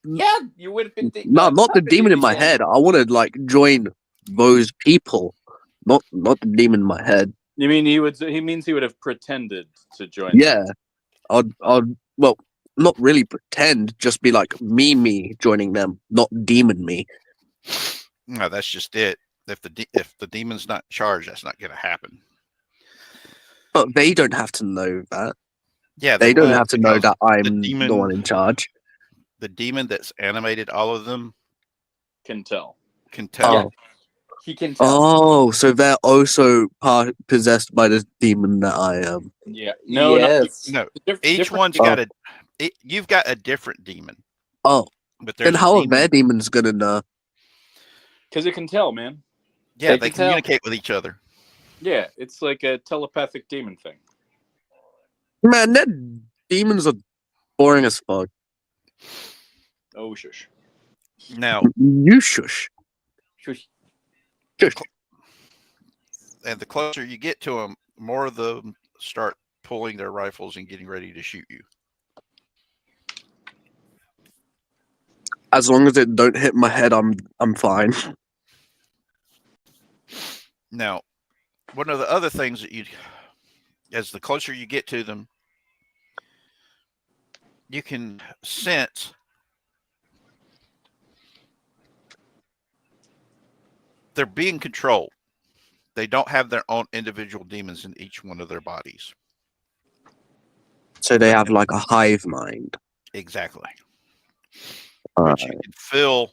Speaker 2: Yeah, you would have been.
Speaker 3: not the demon in my
Speaker 2: then.
Speaker 3: head. I want to like join those people, not the demon in my head.
Speaker 4: You mean he would? He means he would have pretended to join.
Speaker 3: Yeah, I'd well, not really pretend, just be like me joining them, not demon me.
Speaker 1: No, that's just it. If the demon's not in charge, that's not going to happen.
Speaker 3: But they don't have to know that.
Speaker 1: Yeah,
Speaker 3: They don't
Speaker 1: will,
Speaker 3: have to know
Speaker 1: because
Speaker 3: that I'm the one in charge.
Speaker 1: The demon that's animated all of them
Speaker 4: Can tell.
Speaker 1: can tell.
Speaker 3: Oh.
Speaker 2: He can tell.
Speaker 3: Oh, so they're also possessed by the demon that I am.
Speaker 4: Yeah. No.
Speaker 2: Yes.
Speaker 1: No,
Speaker 4: Diff-
Speaker 1: each
Speaker 4: different-
Speaker 1: one's got you've got a different demon.
Speaker 3: Oh,
Speaker 1: But there's
Speaker 3: then
Speaker 1: a
Speaker 3: how are
Speaker 1: demon,
Speaker 3: their demons gonna know?
Speaker 4: Because it can tell, man.
Speaker 1: Yeah,
Speaker 2: they
Speaker 1: they
Speaker 2: can tell.
Speaker 1: communicate with each other.
Speaker 4: Yeah, it's like a telepathic demon thing.
Speaker 3: Man, their demons are boring as fuck.
Speaker 4: Oh, shush.
Speaker 1: Now,
Speaker 3: You shush.
Speaker 2: Shush.
Speaker 3: Shush.
Speaker 1: and the closer you get to them, more of them start pulling their rifles and getting ready to shoot you.
Speaker 3: As long as it don't hit my head, I'm fine.
Speaker 1: Now, one of the other things that as the closer you get to them, you can sense they're being controlled. They don't have their own individual demons in each one of their bodies.
Speaker 3: So they have like a hive mind.
Speaker 1: Exactly. But you can feel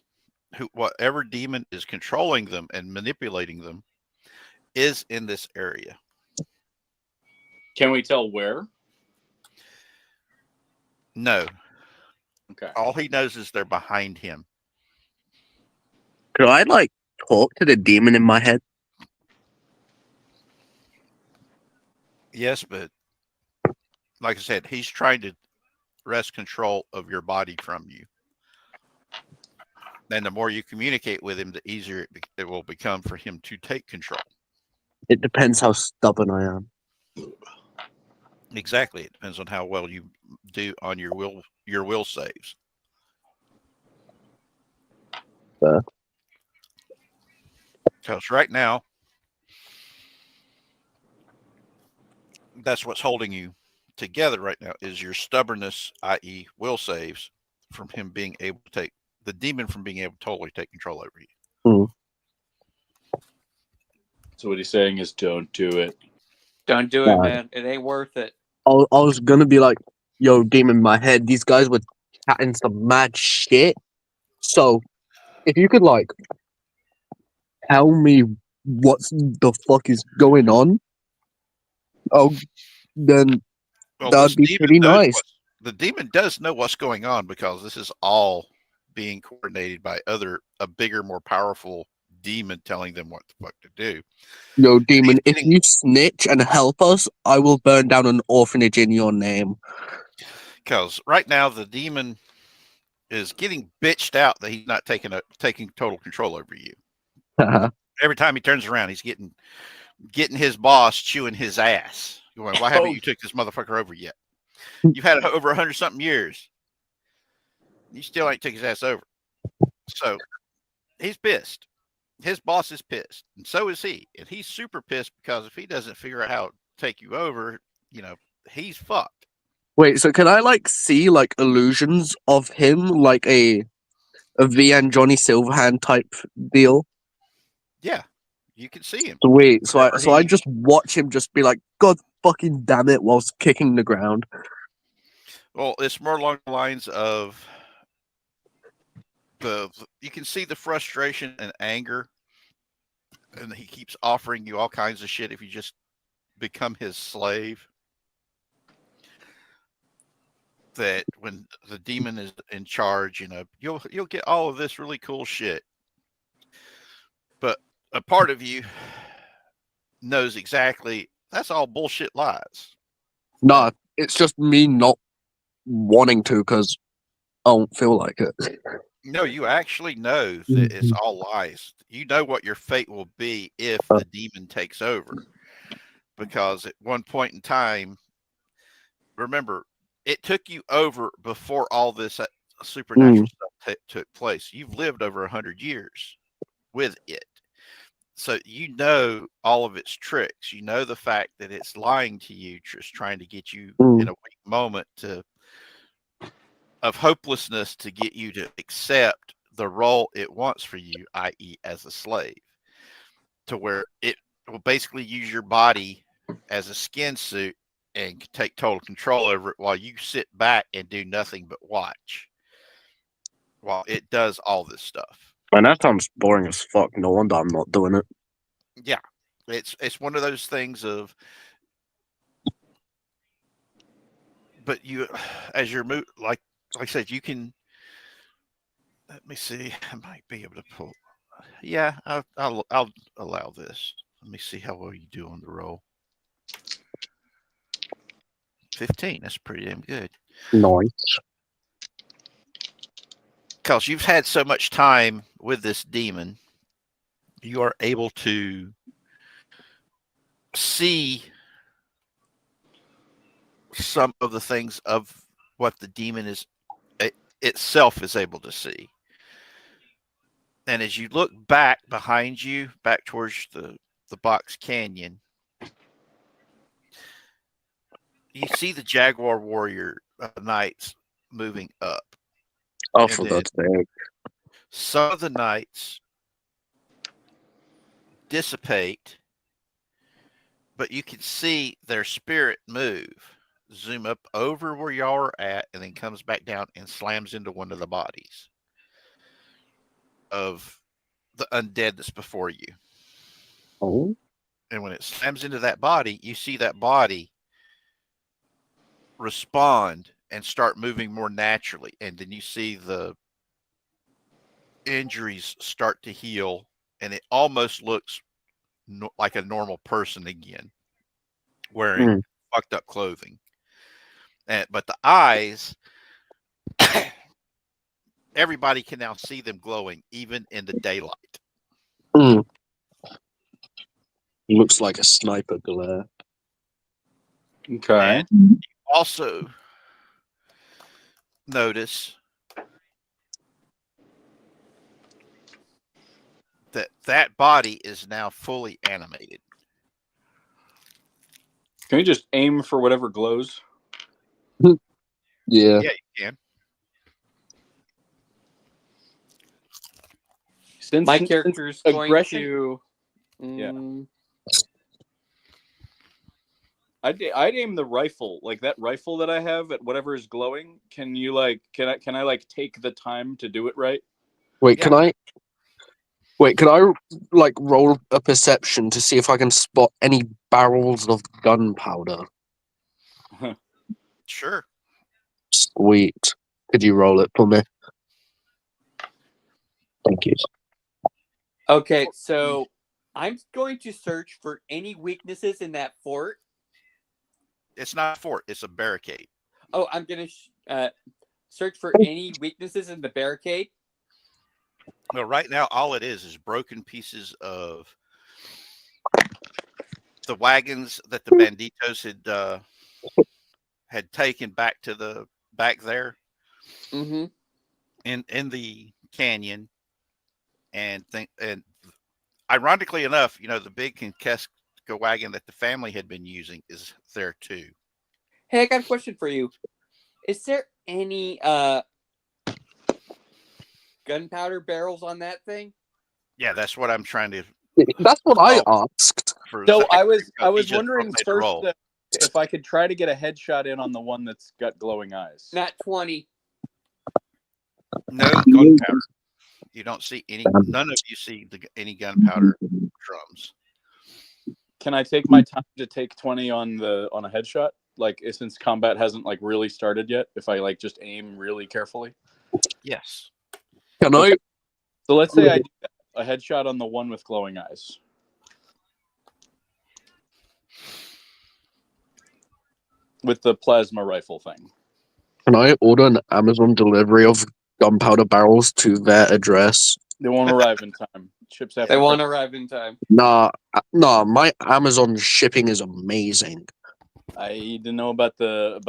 Speaker 1: whatever demon is controlling them and manipulating them is in this area.
Speaker 4: Can we tell where?
Speaker 1: No.
Speaker 4: Okay.
Speaker 1: All he knows is they're behind him.
Speaker 3: Could I like talk to the demon in my head?
Speaker 1: Yes, but like I said, he's trying to wrest control of your body from you. And the more you communicate with him, the easier it will become for him to take control.
Speaker 3: It depends how stubborn I am.
Speaker 1: Exactly. It depends on how well you do on your will saves. Because right now, that's what's holding you together right now is your stubbornness, i.e. will saves, from him being able to take the demon from being able to totally take control over you.
Speaker 4: So what he's saying is, don't do it.
Speaker 2: Don't do it, man. It ain't worth it.
Speaker 3: I was gonna be like, yo, demon in my head, these guys were chatting some mad shit. So if you could like tell me what the fuck is going on, then that'd be pretty nice.
Speaker 1: The demon does know what's going on because this is all being coordinated by a bigger, more powerful demon telling them what the fuck to do.
Speaker 3: Yo, demon, if you snitch and help us, I will burn down an orphanage in your name.
Speaker 1: Because right now the demon is getting bitched out that he's not taking total control over you. Every time he turns around, he's getting his boss chewing his ass. Going, why haven't you took this motherfucker over yet? You've had it over 100-something years. You still ain't took his ass over. So he's pissed. His boss is pissed, and so is he. And he's super pissed because if he doesn't figure out how to take you over, he's fucked.
Speaker 3: Wait, so can I like see like illusions of him, like a V and Johnny Silverhand type deal?
Speaker 1: Yeah, you can see him.
Speaker 3: Sweet. So I just watch him just be like, God fucking damn it, whilst kicking the ground.
Speaker 1: Well, it's more along the lines of you can see the frustration and anger, and he keeps offering you all kinds of shit if you just become his slave. That when the demon is in charge, you'll get all of this really cool shit. But a part of you knows exactly that's all bullshit lies.
Speaker 3: Nah, it's just me not wanting to because I don't feel like it.
Speaker 1: No, you actually know that it's all lies. You know what your fate will be if the demon takes over. Because at one point in time, remember, it took you over before all this supernatural stuff took place. You've lived over 100 years with it. So you know all of its tricks. You know the fact that it's lying to you, just trying to get you in a weak moment of hopelessness to get you to accept the role it wants for you, i.e., as a slave, to where it will basically use your body as a skin suit and take total control over it while you sit back and do nothing but watch while it does all this stuff.
Speaker 3: And that sounds boring as fuck. No wonder I'm not doing it.
Speaker 1: Yeah, it's one of those things of, but you, as you're like I said, you can. Let me see. I might be able to pull. Yeah, I'll allow this. Let me see how well you do on the roll. 15. That's pretty damn good.
Speaker 3: Nice.
Speaker 1: Because you've had so much time with this demon, you are able to see some of the things of what the demon itself is able to see. And as you look back behind you, back towards the box canyon, you see the Jaguar Warrior Knights moving up.
Speaker 3: Oh, for God's sake.
Speaker 1: Some of the knights dissipate, but you can see their spirit move, zoom up over where y'all are at, and then comes back down and slams into one of the bodies of the undead that's before you.
Speaker 3: Oh.
Speaker 1: And when it slams into that body, you see that body respond and start moving more naturally. And then you see the injuries start to heal, and it almost looks like a normal person again, wearing fucked up clothing. But the eyes, everybody can now see them glowing, even in the daylight.
Speaker 3: Looks like a sniper glare.
Speaker 4: Okay.
Speaker 1: And you also notice that body is now fully animated.
Speaker 4: Can you just aim for whatever glows?
Speaker 3: Yeah.
Speaker 1: Yeah, you can.
Speaker 4: Since
Speaker 2: My character's going
Speaker 4: aggression,
Speaker 2: to.
Speaker 4: I'd aim the rifle, like that rifle that I have at whatever is glowing. Can you can I take the time to do it right?
Speaker 3: Wait,
Speaker 1: Yeah.
Speaker 3: can I roll a perception to see if I can spot any barrels of gunpowder?
Speaker 1: Sure.
Speaker 3: Sweet. Could you roll it for me? Thank you.
Speaker 2: Okay, so I'm going to search for any weaknesses in that fort.
Speaker 1: It's not a fort, it's a barricade.
Speaker 2: Oh, I'm going to search for any weaknesses in the barricade.
Speaker 1: Well, right now, all it is broken pieces of the wagons that the banditos had taken back to the back there in the canyon, and ironically enough, the big Kinkesca wagon that the family had been using is there too.
Speaker 2: Hey, I got a question for you. Is there any gunpowder barrels on that thing?
Speaker 1: Yeah, that's what I'm trying to.
Speaker 3: That's what I asked.
Speaker 4: So I was wondering first if I could try to get a headshot in on the one that's got glowing eyes.
Speaker 2: Not 20.
Speaker 1: No gunpowder. You don't see any. None of you see any gunpowder drums.
Speaker 4: Can I take my time to take 20 on a headshot? Since combat hasn't really started yet, if I just aim really carefully.
Speaker 1: Yes.
Speaker 3: Can I?
Speaker 4: So let's say I do a headshot on the one with glowing eyes. With the plasma rifle thing.
Speaker 3: Can I order an Amazon delivery of gunpowder barrels to their address?
Speaker 4: They won't arrive in time. Ships have.
Speaker 2: They won't arrive in time.
Speaker 3: Nah. My Amazon shipping is amazing.
Speaker 4: I didn't know about the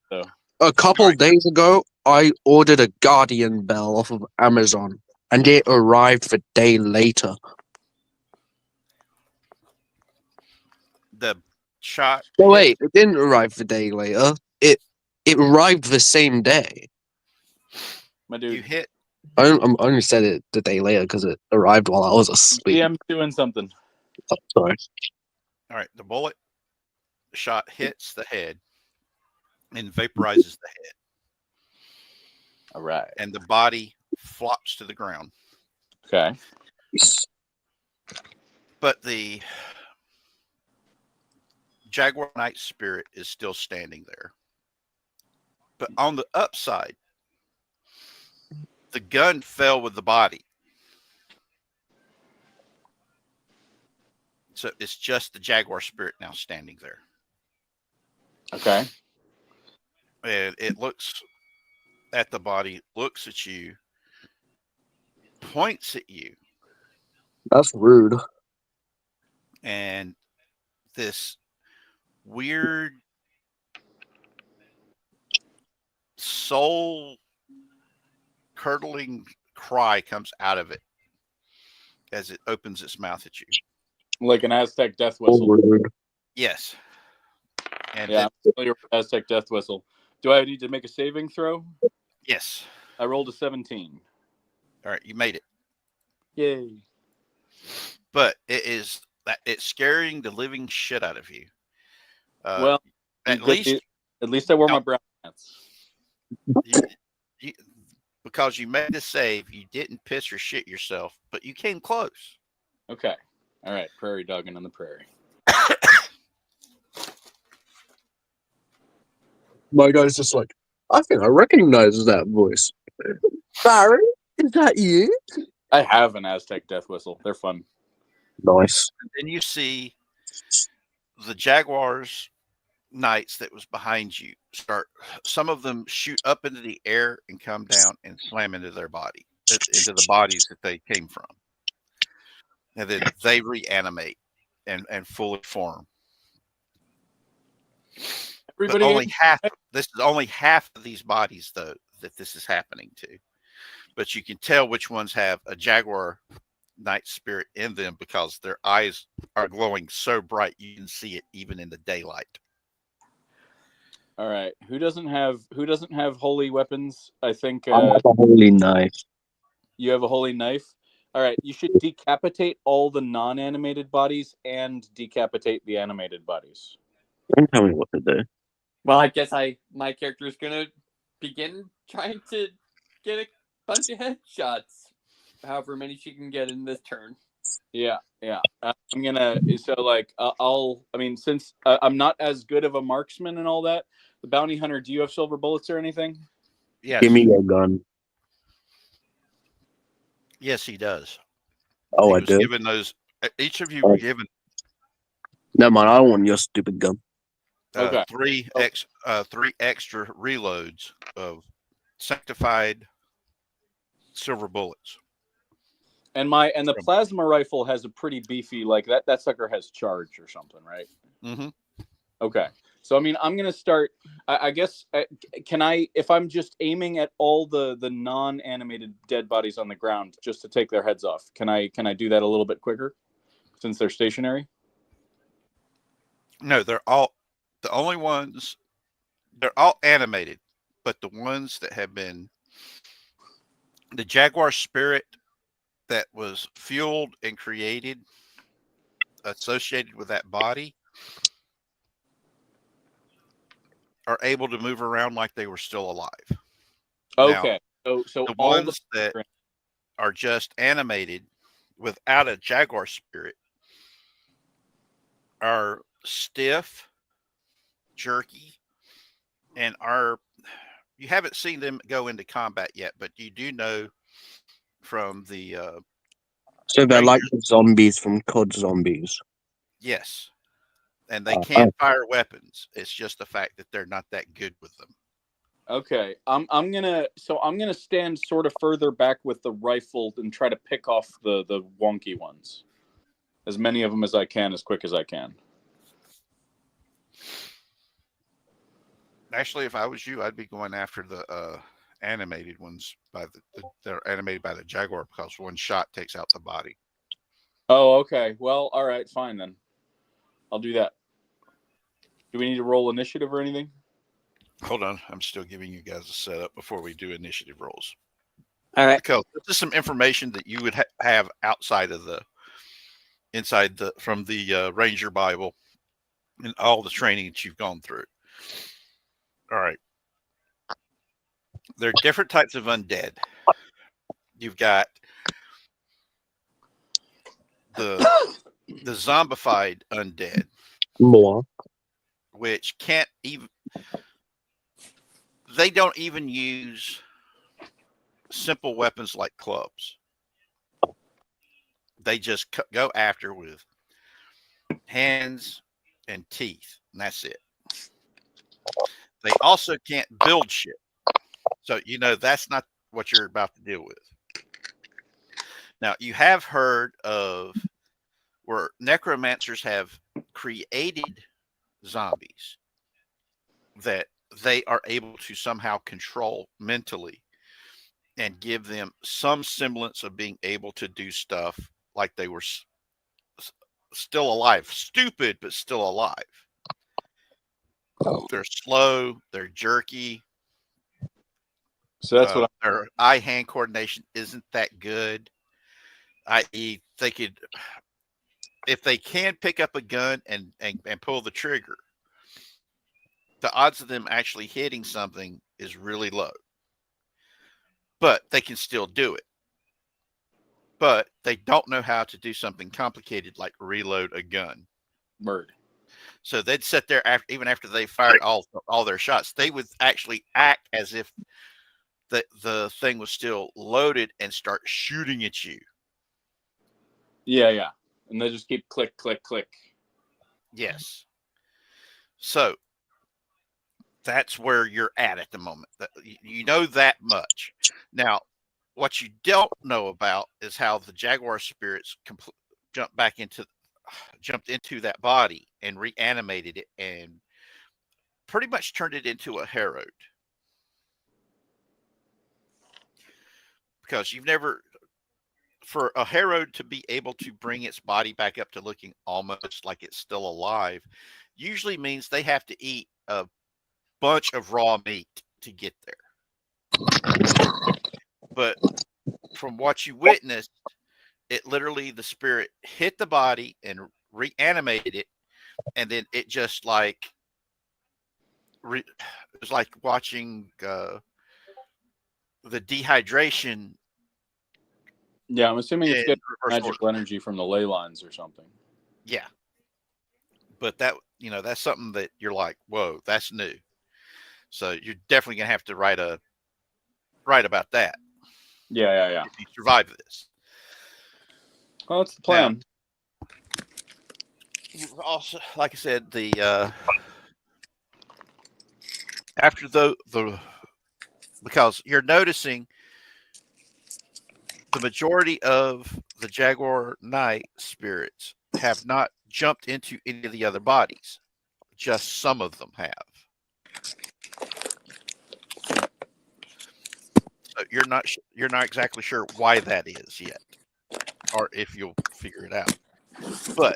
Speaker 4: so.
Speaker 3: A couple days ago, I ordered a Guardian Bell off of Amazon, and it arrived a day later.
Speaker 1: The shot.
Speaker 3: No, wait, it didn't arrive a day later. It arrived the same day.
Speaker 4: My dude,
Speaker 1: You hit.
Speaker 3: I only said it the day later because it arrived while I was asleep.
Speaker 4: GM doing something.
Speaker 3: Oh, sorry.
Speaker 1: All right. The bullet shot hits the head and vaporizes the head,
Speaker 4: All right.
Speaker 1: and the body flops to the ground.
Speaker 4: Okay.
Speaker 1: But the Jaguar Knight spirit is still standing there. But on the upside, the gun fell with the body. So it's just the Jaguar spirit now standing there.
Speaker 4: Okay.
Speaker 1: And it looks at the body, looks at you, points at you,
Speaker 3: That's rude.
Speaker 1: and this weird soul curdling cry comes out of it as it opens its mouth at you.
Speaker 4: Like an Aztec death
Speaker 3: So
Speaker 4: whistle.
Speaker 3: rude.
Speaker 1: Yes. And
Speaker 4: Yeah, I'm familiar with Aztec death whistle. Do I need to make a saving throw?
Speaker 1: yes.
Speaker 4: I rolled a 17.
Speaker 1: All right, you made it.
Speaker 4: Yay.
Speaker 1: But it's scaring the living shit out of you.
Speaker 4: Well,
Speaker 1: at least
Speaker 4: I wore my brown pants.
Speaker 1: you, because you made a save, you didn't piss or shit yourself, but you came close.
Speaker 4: Okay. All right. Prairie dogging on the prairie.
Speaker 3: My guy's just like, I think I recognize that voice. Barry, is that you?
Speaker 4: I have an Aztec death whistle. They're fun.
Speaker 3: Nice.
Speaker 1: And then you see the Jaguars Knights that was behind you start. Some of them shoot up into the air and come down and slam into their body, into the bodies that they came from, and then they reanimate and fully form.
Speaker 4: Everybody,
Speaker 1: But only half. This is only half of these bodies, though, that this is happening to. But you can tell which ones have a Jaguar Knight spirit in them because their eyes are glowing so bright you can see it even in the daylight.
Speaker 4: all right. Who doesn't have holy weapons? I think
Speaker 3: I have a holy knife.
Speaker 4: you have a holy knife. All right. You should decapitate all the non-animated bodies and decapitate the animated bodies.
Speaker 3: Don't tell me what to do.
Speaker 2: Well, I guess my character is gonna begin trying to get a bunch of headshots, however many she can get in this turn.
Speaker 4: Yeah. I'm gonna. So like, I mean, since I'm not as good of a marksman and all that, the bounty hunter. Do you have silver bullets or anything?
Speaker 1: Yes.
Speaker 3: Give me your gun.
Speaker 1: Yes, he does.
Speaker 3: Oh,
Speaker 1: He
Speaker 3: I
Speaker 1: was
Speaker 3: do.
Speaker 1: given those. Each of you were given
Speaker 3: Never mind, I don't want your stupid gun.
Speaker 4: Okay.
Speaker 1: three extra reloads of sanctified silver bullets.
Speaker 4: And the plasma rifle has a pretty beefy, like that sucker has charge or something, right?
Speaker 1: Mm-hmm.
Speaker 4: Okay. So I mean, I'm gonna start. I guess can I, if I'm just aiming at all the non-animated dead bodies on the ground, just to take their heads off? Can I do that a little bit quicker, since they're stationary?
Speaker 1: No, they're all the only ones. They're all animated, but the ones that have been the Jaguar spirit that was fueled and created associated with that body are able to move around like they were still alive.
Speaker 4: Okay. So
Speaker 1: The
Speaker 4: all
Speaker 1: ones that are just animated without a Jaguar spirit are stiff, jerky, and you haven't seen them go into combat yet, but you do know from the
Speaker 3: So they're like
Speaker 1: Rangers-
Speaker 3: the zombies from COD Zombies.
Speaker 1: yes, and they can't fire weapons. It's just the fact that they're not that good with them.
Speaker 4: Okay, I'm gonna stand sort of further back with the rifle and try to pick off the wonky ones, as many of them as I can, as quick as I can.
Speaker 1: Actually, if I was you, I'd be going after the animated ones they're animated by the Jaguar because one shot takes out the body.
Speaker 4: Oh, okay. Well, all right, fine then. I'll do that. Do we need to roll initiative or anything?
Speaker 1: Hold on, I'm still giving you guys a setup before we do initiative rolls.
Speaker 2: All right.
Speaker 1: Because this is some information that you would have outside of from the Ranger Bible and all the training that you've gone through. All right. There are different types of undead. You've got the zombified undead,
Speaker 3: More.
Speaker 1: which can't even. They don't even use simple weapons like clubs. They just go after with hands and teeth, and that's it. They also can't build shit. So, that's not what you're about to deal with. Now, you have heard of where necromancers have created zombies that they are able to somehow control mentally and give them some semblance of being able to do stuff like they were still alive. Stupid, but still alive. They're slow, they're jerky.
Speaker 4: So that's what
Speaker 1: their eye-hand coordination isn't that good. I.e., they could, if they can pick up a gun and pull the trigger, the odds of them actually hitting something is really low. But they can still do it. But they don't know how to do something complicated like reload a gun.
Speaker 4: Murd.
Speaker 1: So they'd sit there even after they fired all their shots. They would actually act as if the thing was still loaded and start shooting at you.
Speaker 4: Yeah. And they just keep click, click, click.
Speaker 1: Yes. So that's where you're at the moment. You know that much. Now, what you don't know about is how the Jaguar spirits jumped into that body and reanimated it and pretty much turned it into a Herod. Because for a Herod to be able to bring its body back up to looking almost like it's still alive, usually means they have to eat a bunch of raw meat to get there. But from what you witnessed, it literally, the spirit hit the body and reanimated it, and then it just it was like watching the dehydration.
Speaker 4: Yeah, I'm assuming it's getting magical energy from the ley lines or something.
Speaker 1: Yeah. But that's something that you're like, whoa, that's new. So you're definitely gonna have to write about that.
Speaker 4: Yeah.
Speaker 1: If you survive this.
Speaker 4: Well, that's the plan.
Speaker 1: Now, also, like I said, the after the because you're noticing the majority of the Jaguar Knight spirits have not jumped into any of the other bodies. Just some of them have. So you're not exactly sure why that is yet, or if you'll figure it out. But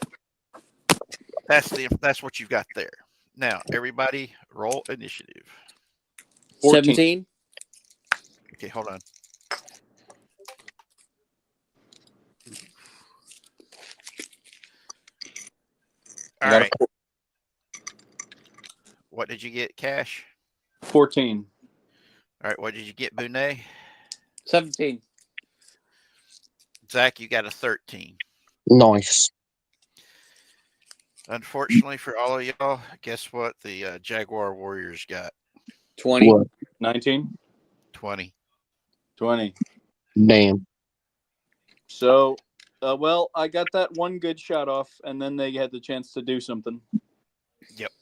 Speaker 1: that's what you've got there. Now, everybody, roll initiative.
Speaker 2: 17.
Speaker 1: Okay, hold on. All right. What did you get, Cash?
Speaker 4: 14.
Speaker 1: All right. What did you get, Bonet?
Speaker 2: 17.
Speaker 1: Zach, you got a 13.
Speaker 3: Nice.
Speaker 1: Unfortunately for all of y'all, guess what? The Jaguar Warriors got
Speaker 2: 20.
Speaker 3: What?
Speaker 4: 19.
Speaker 1: 20.
Speaker 4: 20.
Speaker 3: Damn.
Speaker 4: So, well, I got that one good shot off, and then they had the chance to do something.
Speaker 1: Yep.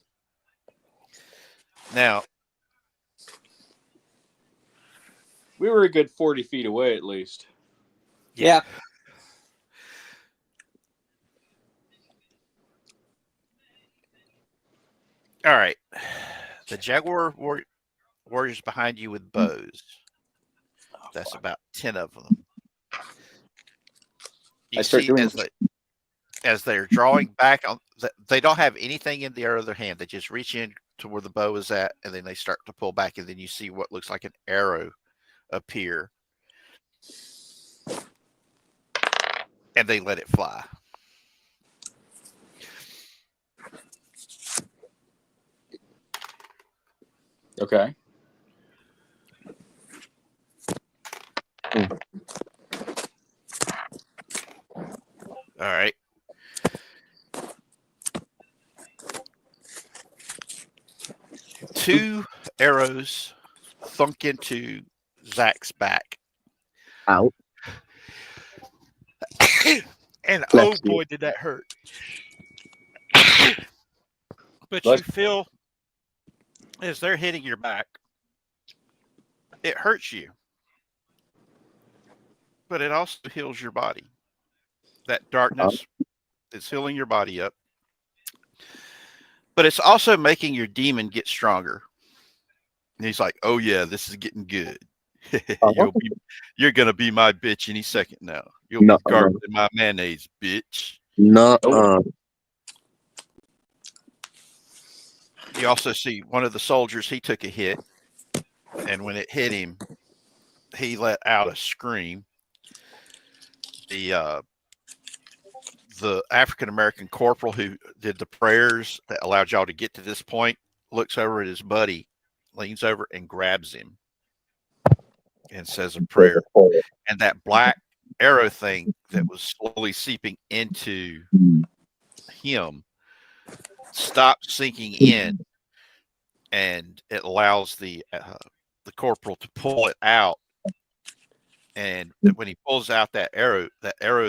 Speaker 1: Now,
Speaker 4: we were a good 40 feet away at least.
Speaker 2: Yeah.
Speaker 1: All right. The Jaguar warriors behind you with bows. That's about 10 of them. You
Speaker 2: start
Speaker 1: see
Speaker 2: doing
Speaker 1: as they're drawing back on, they don't have anything in their other hand. They just reach in to where the bow is at, and then they start to pull back, and then you see what looks like an arrow appear, and they let it fly.
Speaker 4: Okay.
Speaker 1: All right. Two arrows thunk into Zach's back.
Speaker 3: Out.
Speaker 1: And
Speaker 3: Bless
Speaker 1: oh boy, did that hurt. But
Speaker 4: Bless-
Speaker 1: you feel as they're hitting your back, it hurts you. But it also heals your body. That darkness is healing your body up. But it's also making your demon get stronger. And he's like, oh yeah, this is getting good. You're going to be my bitch any second now. You'll be garbed in my mayonnaise, bitch.
Speaker 3: No.
Speaker 1: You also see one of the soldiers, he took a hit. And when it hit him, he let out a scream. The African-American corporal who did the prayers that allowed y'all to get to this point looks over at his buddy, leans over and grabs him and says a prayer. And that black arrow thing that was slowly seeping into him stops sinking in, and it allows the corporal to pull it out. And when he pulls out that arrow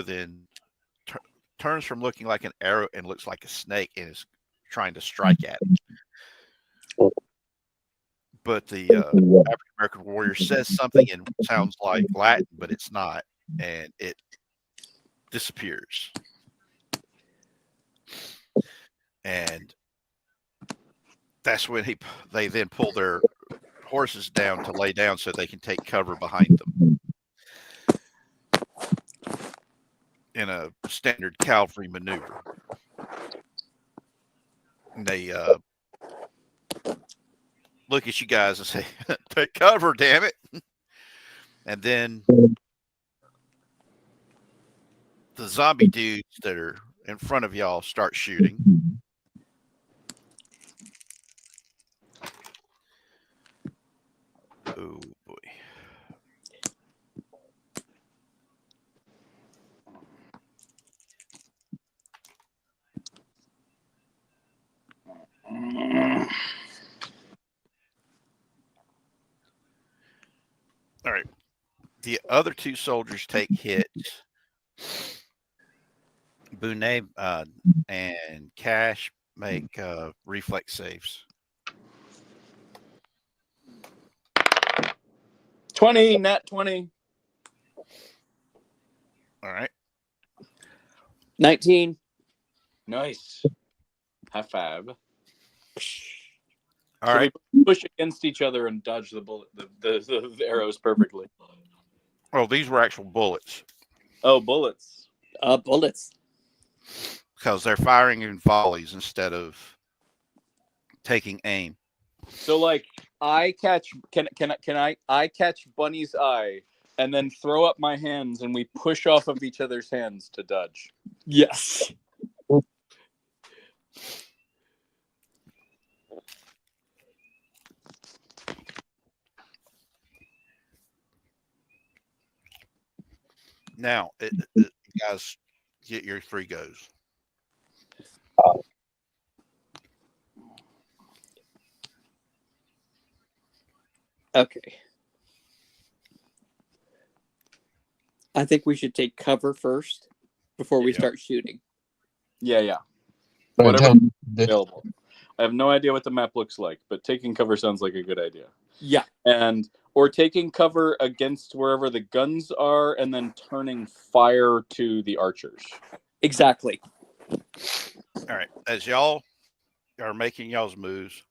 Speaker 1: then turns from looking like an arrow and looks like a snake and is trying to strike at him. But the African-American warrior says something and sounds like Latin, but it's not. And it disappears. And that's when they then pull their horses down to lay down so they can take cover behind them in a standard cavalry maneuver. And they look at you guys and say, take cover, damn it. And then the zombie dudes that are in front of y'all start shooting. Oh boy. All right. The other two soldiers take hits. Boone and Cash make reflex saves.
Speaker 4: 20, nat 20.
Speaker 1: All right.
Speaker 2: 19.
Speaker 4: Nice. High five.
Speaker 1: All
Speaker 4: So
Speaker 1: right.
Speaker 4: we push against each other and dodge the bullet, the arrows perfectly.
Speaker 1: Well, these were actual bullets.
Speaker 4: Oh, bullets.
Speaker 2: Bullets.
Speaker 1: Because they're firing in volleys instead of taking aim.
Speaker 4: So like I catch I catch Bunny's eye and then throw up my hands and we push off of each other's hands to dodge.
Speaker 2: Yes.
Speaker 1: Now, you guys get your 3 goes.
Speaker 2: Okay. I think we should take cover first before we start shooting.
Speaker 4: Yeah.
Speaker 3: Don't
Speaker 4: Whatever
Speaker 3: tell me this.
Speaker 4: available. I have no idea what the map looks like, but taking cover sounds like a good idea.
Speaker 2: Yeah.
Speaker 4: Or taking cover against wherever the guns are and then turning fire to the archers.
Speaker 2: Exactly.
Speaker 1: All right. As y'all are making y'all's moves,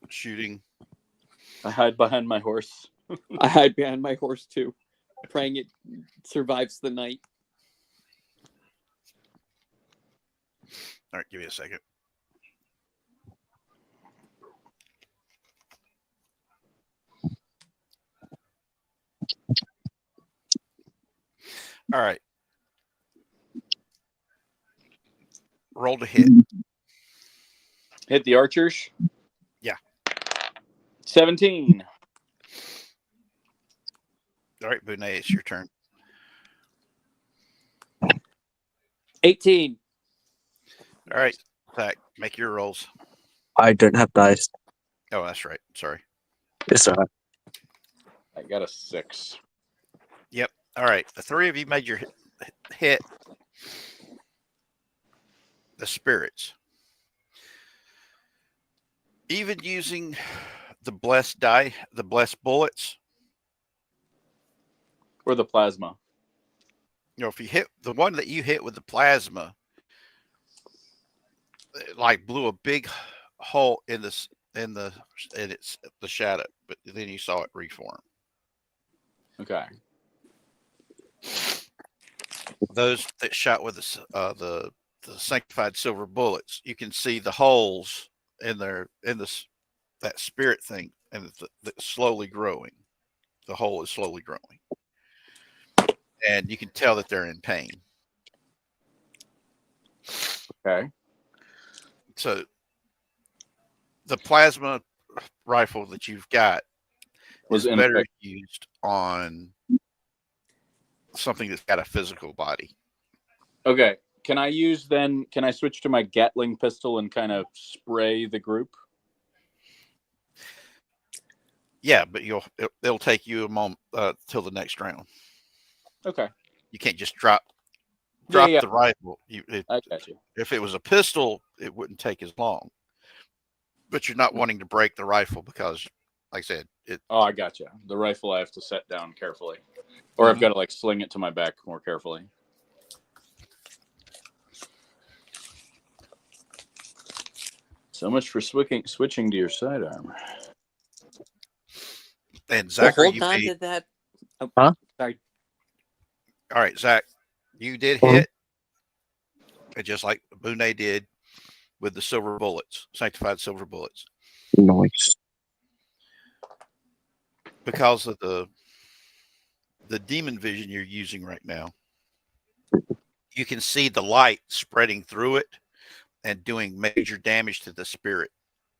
Speaker 1: shooting.
Speaker 4: I hide behind my horse.
Speaker 2: I hide behind my horse too, praying it survives the night.
Speaker 1: All right, give me a second. All right. Roll to hit.
Speaker 4: Hit the archers.
Speaker 1: Yeah.
Speaker 4: 17.
Speaker 1: All right, Boone, it's your turn.
Speaker 2: 18.
Speaker 1: All right, Zach, make your rolls.
Speaker 3: I don't have dice.
Speaker 1: Oh, that's right. Sorry.
Speaker 3: It's alright.
Speaker 4: I got a 6.
Speaker 1: Yep. All right. The three of you made your hit the spirits. Even using the blessed die, the blessed bullets,
Speaker 4: Or the plasma.
Speaker 1: you know, if you hit the one that you hit with the plasma, it like blew a big hole in this in the shadow, but then you saw it reform.
Speaker 4: Okay.
Speaker 1: Those that shot with the sanctified silver bullets, you can see the holes in that spirit thing, and it's slowly growing. The hole is slowly growing, and you can tell that they're in pain.
Speaker 4: Okay.
Speaker 1: So the plasma rifle that you've got
Speaker 4: Was
Speaker 1: is better
Speaker 4: infect-
Speaker 1: used on something that's got a physical body.
Speaker 4: Okay. Can I switch to my Gatling pistol and kind of spray the group?
Speaker 1: Yeah, but it'll take you a moment till the next round.
Speaker 4: Okay.
Speaker 1: You can't just drop
Speaker 4: Yeah.
Speaker 1: the rifle.
Speaker 4: I got you.
Speaker 1: If it was a pistol, it wouldn't take as long. But you're not wanting to break the rifle because, like I said,
Speaker 4: Oh, I got you. The rifle I have to set down carefully. Or I've got to like sling it to my back more carefully. So much for switching to your sidearm.
Speaker 1: And
Speaker 2: Well,
Speaker 1: Zachary,
Speaker 2: hold on to that. Oh,
Speaker 3: Huh?
Speaker 2: Sorry.
Speaker 1: all right, Zach, you did
Speaker 3: Mhm.
Speaker 1: hit, just like Boone did with the silver bullets, sanctified silver bullets,
Speaker 3: Nice.
Speaker 1: because of the demon vision you're using right now. You can see the light spreading through it and doing major damage to the spirit.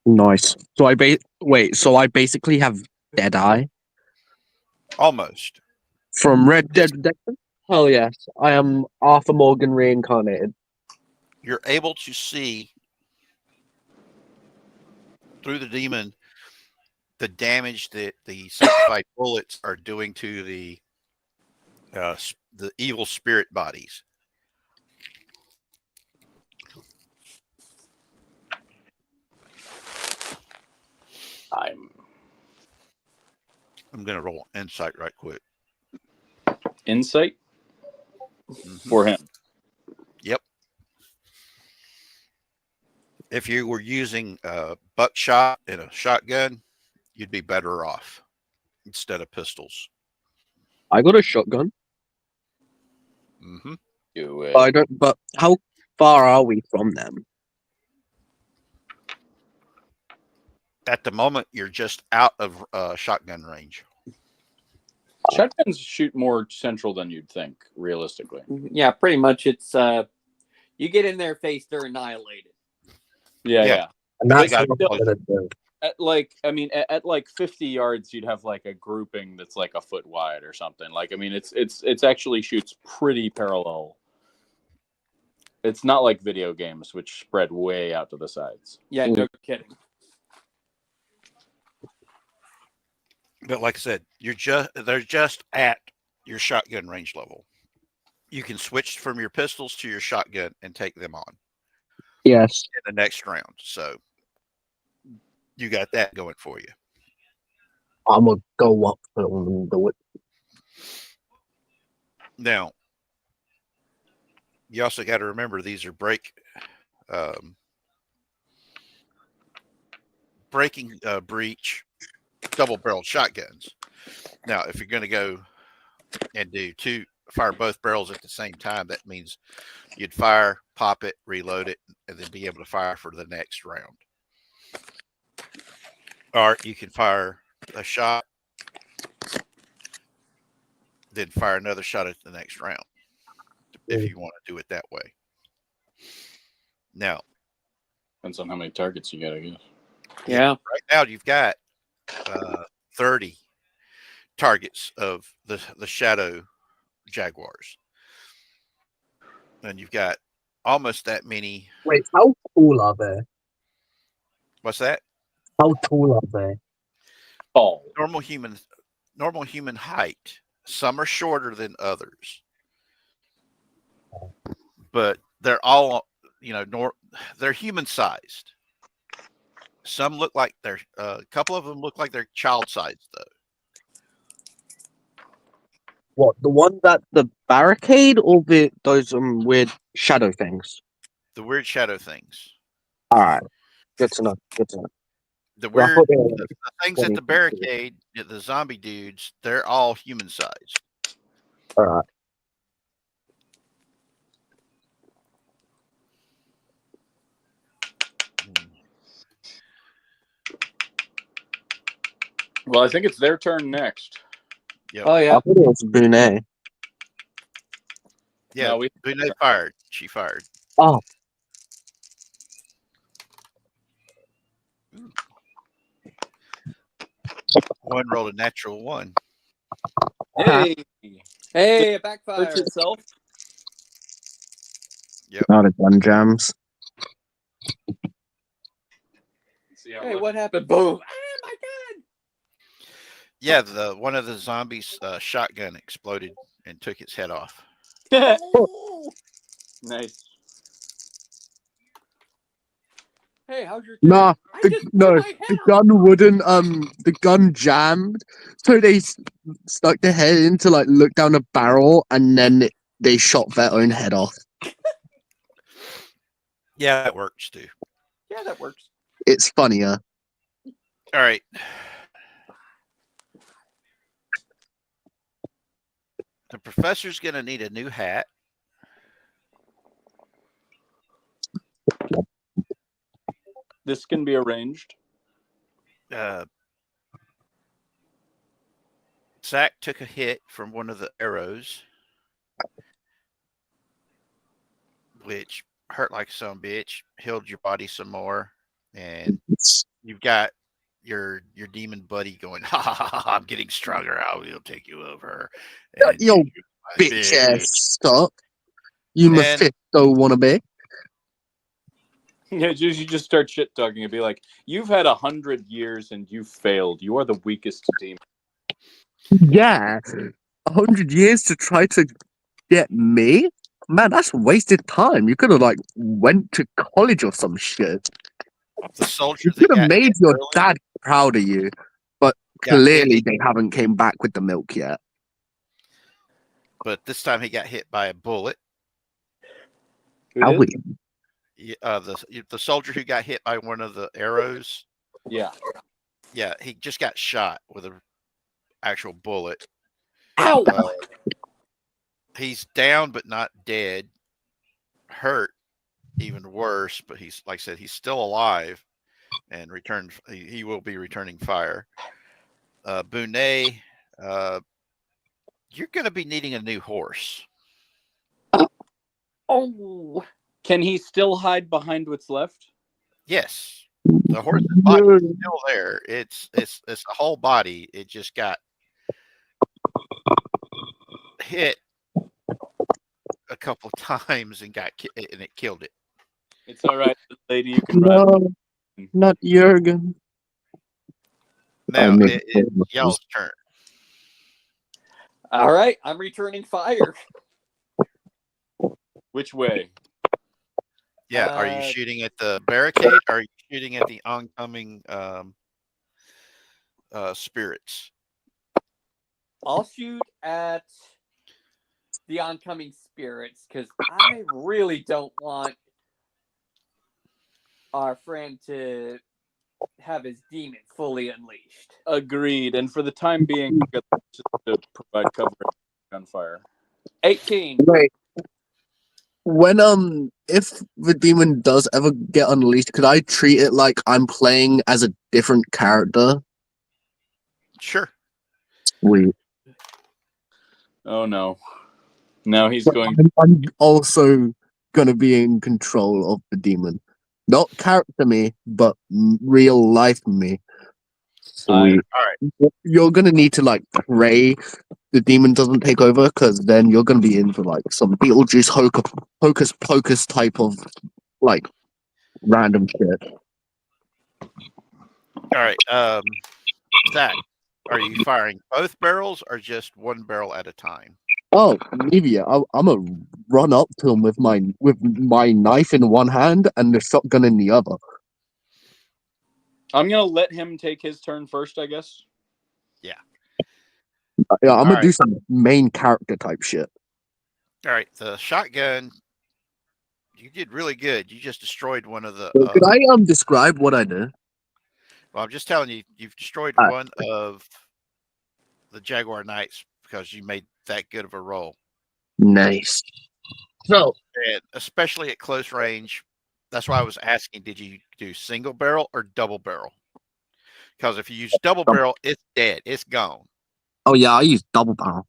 Speaker 3: Nice. So So I basically have Deadeye
Speaker 1: Almost.
Speaker 3: from Red Dead Redemption. Hell yes, I am Arthur Morgan reincarnated.
Speaker 1: You're able to see through the demon the damage that the sanctified bullets are doing to the evil spirit bodies. I'm going to roll insight right quick.
Speaker 4: Insight
Speaker 1: Mhm.
Speaker 4: for him.
Speaker 1: Yep. If you were using buckshot and a shotgun, you'd be better off instead of pistols.
Speaker 3: I got a shotgun.
Speaker 1: Mm-hmm.
Speaker 4: Do
Speaker 3: But I
Speaker 4: it.
Speaker 3: don't. But how far are we from them?
Speaker 1: At the moment, you're just out of shotgun range.
Speaker 4: Shotguns shoot more central than you'd think, realistically.
Speaker 2: Yeah, pretty much. It's you get in their face, they're annihilated.
Speaker 4: Yeah.
Speaker 3: And
Speaker 1: They
Speaker 3: that's
Speaker 1: got
Speaker 3: what I'm gonna do.
Speaker 4: At like 50 yards, you'd have like a grouping that's like a foot wide or something. Like, I mean, it's actually shoots pretty parallel. It's not like video games, which spread way out to the sides.
Speaker 2: Yeah, no kidding.
Speaker 1: But like I said, they're just at your shotgun range level. You can switch from your pistols to your shotgun and take them on
Speaker 3: Yes.
Speaker 1: in the next round. So you got that going for you.
Speaker 3: I'm gonna go up and do it.
Speaker 1: Now, you also got to remember these are break breaking breach double-barreled shotguns. Now, if you're going to go and fire both barrels at the same time, that means you'd fire, pop it, reload it, and then be able to fire for the next round. Or you can fire a shot, then fire another shot at the next round, if you want to do it that way. Now,
Speaker 4: Depends on how many targets you got, I guess.
Speaker 2: Yeah.
Speaker 1: right now you've got 30 targets of the Shadow Jaguars. And you've got almost that many.
Speaker 3: Wait, how tall are they?
Speaker 1: What's that?
Speaker 3: How tall are they?
Speaker 4: Tall.
Speaker 1: Normal human height. Some are shorter than others. But they're all, they're human sized. Some look like a couple of them look like they're child sized though.
Speaker 3: What, the one that the barricade or those weird shadow things?
Speaker 1: The weird shadow things.
Speaker 3: All right, good to know. Good to know.
Speaker 1: The
Speaker 3: Well, I
Speaker 1: weird
Speaker 3: thought they were
Speaker 1: the things at the barricade, the zombie dudes, they're all human sized.
Speaker 3: all right.
Speaker 4: Well, I think it's their turn next.
Speaker 1: Yep.
Speaker 2: Oh
Speaker 3: I
Speaker 2: yeah.
Speaker 3: thought it was Brunei.
Speaker 1: Yeah,
Speaker 4: No,
Speaker 1: Bunei fired. She fired.
Speaker 3: Oh,
Speaker 1: One rolled a natural one.
Speaker 4: Hey,
Speaker 2: Hey, it
Speaker 4: hurts
Speaker 2: backfired.
Speaker 4: itself.
Speaker 3: now the gun jams.
Speaker 4: See how
Speaker 2: Hey,
Speaker 4: it
Speaker 2: what happened? Boom! Oh my god!
Speaker 1: Yeah, one of the zombies' shotgun exploded and took its head off.
Speaker 4: Nice.
Speaker 2: Hey, how's your
Speaker 3: Nah,
Speaker 2: I
Speaker 3: the,
Speaker 2: just
Speaker 3: no,
Speaker 2: blew my head
Speaker 3: the
Speaker 2: off.
Speaker 3: gun wouldn't. The gun jammed, so they stuck their head in to like look down the barrel, and then they shot their own head off.
Speaker 1: Yeah, that works too.
Speaker 2: Yeah, that works.
Speaker 3: It's funnier.
Speaker 1: All right. The professor's going to need a new hat.
Speaker 4: This can be arranged.
Speaker 1: Zach took a hit from one of the arrows, which hurt like some bitch, healed your body some more, and you've got your demon buddy going, ha ha ha, I'm getting stronger, I will take you over. And
Speaker 3: Yo,
Speaker 1: you, my
Speaker 3: bitch ass, stop! You
Speaker 1: And-
Speaker 3: Mephisto wannabe.
Speaker 4: Yeah, you just start shit talking and be like, "You've had 100 years and you failed. You are the weakest demon."
Speaker 3: Yeah, 100 years to try to get me? Man, that's wasted time. You could have like went to college or some shit.
Speaker 1: The soldier
Speaker 3: You
Speaker 1: that
Speaker 3: could have
Speaker 1: got
Speaker 3: made
Speaker 1: hit
Speaker 3: your
Speaker 1: early
Speaker 3: dad proud of you, but
Speaker 1: got
Speaker 3: clearly
Speaker 1: hit,
Speaker 3: they haven't came back with the milk yet.
Speaker 1: but this time he got hit by a bullet.
Speaker 3: How we?
Speaker 1: The soldier who got hit by one of the arrows,
Speaker 4: Yeah.
Speaker 1: yeah, he just got shot with an actual bullet.
Speaker 2: Ow!
Speaker 1: He's down but not dead. Hurt, even worse, but he's, like I said, he's still alive and he will be returning fire. Bunei, you're going to be needing a new horse.
Speaker 2: Oh!
Speaker 4: Can he still hide behind what's left?
Speaker 1: Yes, the horse's body is still there. It's a whole body. It just got hit a couple of times and it killed it.
Speaker 4: It's all right, lady. You can ride.
Speaker 3: No, not Jurgen.
Speaker 1: Now
Speaker 3: make
Speaker 1: it's y'all's turn.
Speaker 2: All right, I'm returning fire.
Speaker 4: Which way?
Speaker 1: Yeah, are you shooting at the barricade or are you shooting at the oncoming spirits?
Speaker 2: I'll shoot at the oncoming spirits because I really don't want our friend to have his demon fully unleashed.
Speaker 4: Agreed. And for the time being, we've got to provide cover against gunfire.
Speaker 2: 18.
Speaker 3: Wait, when if the demon does ever get unleashed, could I treat it like I'm playing as a different character?
Speaker 1: Sure.
Speaker 3: Sweet.
Speaker 4: Oh no. Now he's
Speaker 3: But
Speaker 4: going.
Speaker 3: I'm also gonna be in control of the demon, not character me, but real life me. Sweet.
Speaker 1: All
Speaker 3: You're gonna need to like pray the demon doesn't take over, because then you're gonna be in for like some Beetlejuice hocus pocus type of like random shit.
Speaker 1: All right. Zach, are you firing both barrels or just one barrel at a time?
Speaker 3: Oh, maybe I'm gonna run up to him with my knife in one hand and the shotgun in the other.
Speaker 4: I'm gonna let him take his turn first, I guess.
Speaker 3: Yeah, I'm gonna
Speaker 1: All
Speaker 3: do
Speaker 1: right.
Speaker 3: some main character type shit.
Speaker 1: All right. The shotgun, you did really good. You just destroyed one of the.
Speaker 3: So could I describe what I did?
Speaker 1: Well, I'm just telling you, you've destroyed
Speaker 3: All right.
Speaker 1: one of the Jaguar Knights because you made that good of a roll.
Speaker 3: Nice. So
Speaker 1: And especially at close range, that's why I was asking, did you do single barrel or double barrel? Because if you use double barrel, it's dead. It's gone.
Speaker 3: oh yeah, I use double barrel,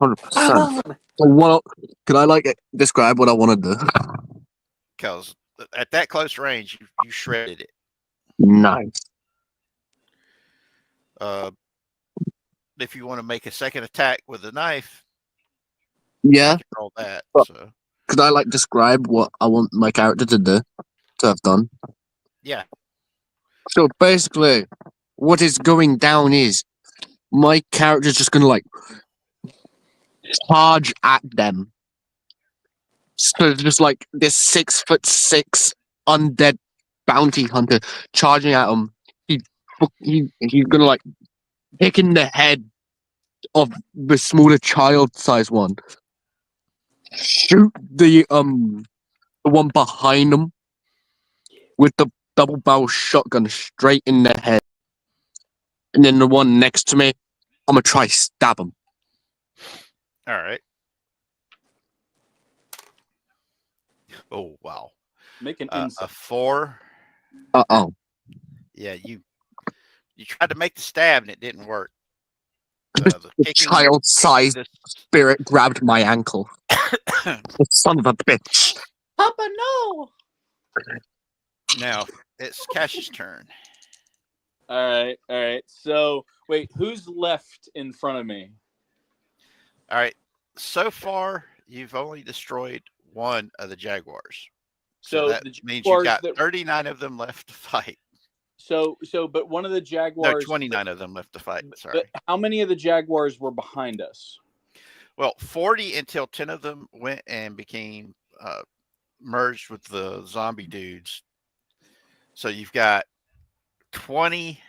Speaker 3: 100%. So what? Could I like describe what I want to do?
Speaker 1: Because at that close range, you shredded it.
Speaker 3: Nice.
Speaker 1: If you want to make a second attack with a knife,
Speaker 3: Yeah.
Speaker 1: you can roll that.
Speaker 3: But-
Speaker 1: So
Speaker 3: Could I like describe what I want my character to do? To have done.
Speaker 1: yeah.
Speaker 3: So basically, what is going down is my character's just gonna like charge at them. So just like this 6'6" undead bounty hunter charging at them. He's gonna like pick in the head of the smaller child size one. Shoot the one behind him with the double barrel shotgun straight in the head. And then the one next to me, I'm gonna try stab him.
Speaker 1: All right. Oh wow.
Speaker 4: Make an
Speaker 1: A
Speaker 4: insight.
Speaker 1: 4.
Speaker 3: Uh-oh.
Speaker 1: Yeah, you tried to make the stab and it didn't work.
Speaker 3: The child-sized
Speaker 1: this-
Speaker 3: spirit grabbed my ankle. The son of a bitch.
Speaker 2: Papa, no!
Speaker 1: Now it's Cash's turn.
Speaker 4: All right. So wait, who's left in front of me?
Speaker 1: All right. So far, you've only destroyed one of the Jaguars. So that
Speaker 4: the
Speaker 1: means you've got
Speaker 4: Jaguars
Speaker 1: 39 of them left to fight.
Speaker 4: but one of the
Speaker 1: No,
Speaker 4: Jaguars.
Speaker 1: 29 of them left to fight. Sorry.
Speaker 4: But how many of the Jaguars were behind us?
Speaker 1: Well, 40 until 10 of them went and became merged with the zombie dudes. So you've got 20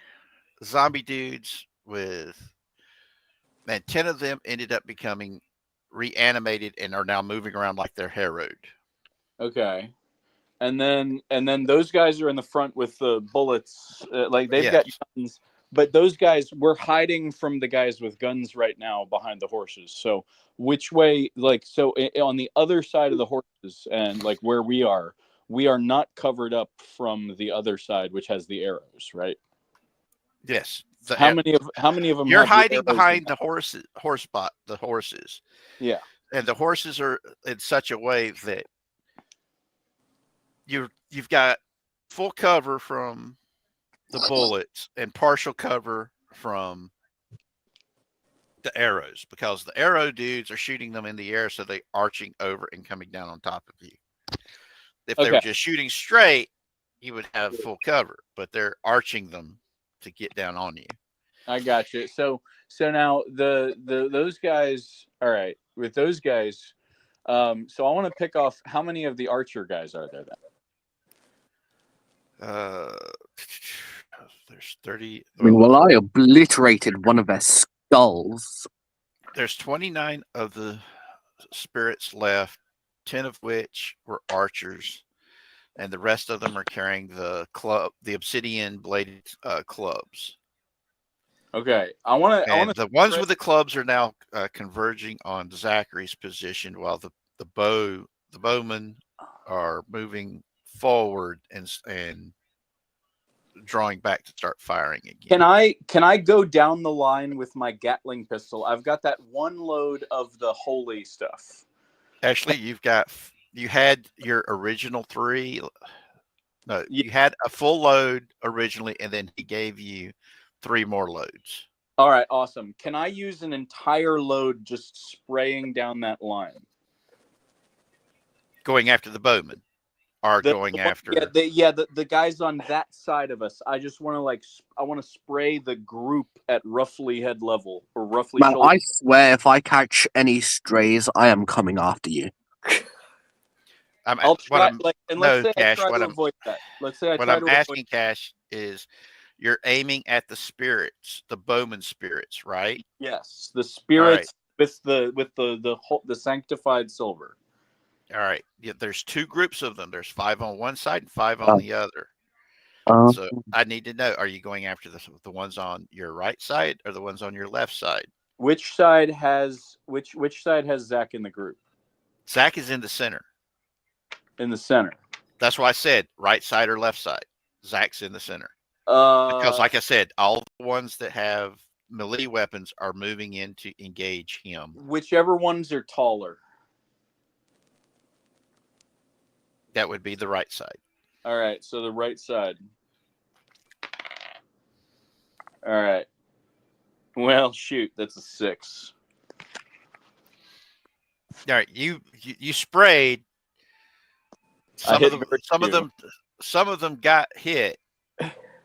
Speaker 1: zombie dudes and 10 of them ended up becoming reanimated and are now moving around like they're harrowed.
Speaker 4: Okay. And then those guys are in the front with the bullets. Like they've got guns, but those guys, we're hiding from the guys with guns right now behind the horses. So which way? Like on the other side of the horses and like where we are not covered up from the other side, which has the arrows, right?
Speaker 1: Yes.
Speaker 4: How many of them?
Speaker 1: You're
Speaker 4: have the
Speaker 1: hiding
Speaker 4: arrows
Speaker 1: behind
Speaker 4: in them?
Speaker 1: the horses.
Speaker 4: Yeah.
Speaker 1: And the horses are in such a way that you've got full cover from the bullets and partial cover from the arrows, because the arrow dudes are shooting them in the air, so they're arching over and coming down on top of you. If they were just shooting straight, you would have full cover, but they're arching them to get down on you.
Speaker 4: I got you. So now those guys. All right, with those guys. So I want to pick off how many of the archer guys are there then.
Speaker 1: There's 30.
Speaker 3: I mean, well, I obliterated one of their skulls.
Speaker 1: There's 29 of the spirits left, 10 of which were archers. and the rest of them are carrying the obsidian bladed clubs.
Speaker 4: Okay, I want
Speaker 1: And
Speaker 4: to.
Speaker 1: the ones with the clubs are now converging on Zachary's position, while the bowmen are moving forward and drawing back to start firing again.
Speaker 4: Can I go down the line with my Gatling pistol? I've got that one load of the holy stuff.
Speaker 1: Actually, you had your original 3. No, you had a full load originally, and then he gave you 3 more loads.
Speaker 4: All right, awesome. Can I use an entire load just spraying down that line?
Speaker 1: Going after the bowman, or going after?
Speaker 4: The guys on that side of us. I just want to spray the group at roughly head level or roughly.
Speaker 3: Man,
Speaker 4: shoulder.
Speaker 3: I swear, if I catch any strays, I am coming after you.
Speaker 4: I'll try. Let's say
Speaker 1: Cash,
Speaker 4: I try to avoid that. Let's say I
Speaker 1: what
Speaker 4: try
Speaker 1: I'm
Speaker 4: to
Speaker 1: asking,
Speaker 4: avoid.
Speaker 1: Cash, is you're aiming at the spirits, the bowman spirits, right?
Speaker 4: Yes, the spirits with the sanctified silver.
Speaker 1: All right. Yeah, there's 2 groups of them. There's 5 on one side and 5 on the other. So I need to know: are you going after the ones on your right side or the ones on your left side?
Speaker 4: Which side has Zach in the group?
Speaker 1: Zach is in the center.
Speaker 4: In the center.
Speaker 1: That's why I said right side or left side. Zach's in the center. Because, like I said, all the ones that have melee weapons are moving in to engage him.
Speaker 4: Whichever ones are taller.
Speaker 1: That would be the right side.
Speaker 4: All right, so the right side. All right. Well, shoot, that's a 6.
Speaker 1: All right, you sprayed. Some of them got hit,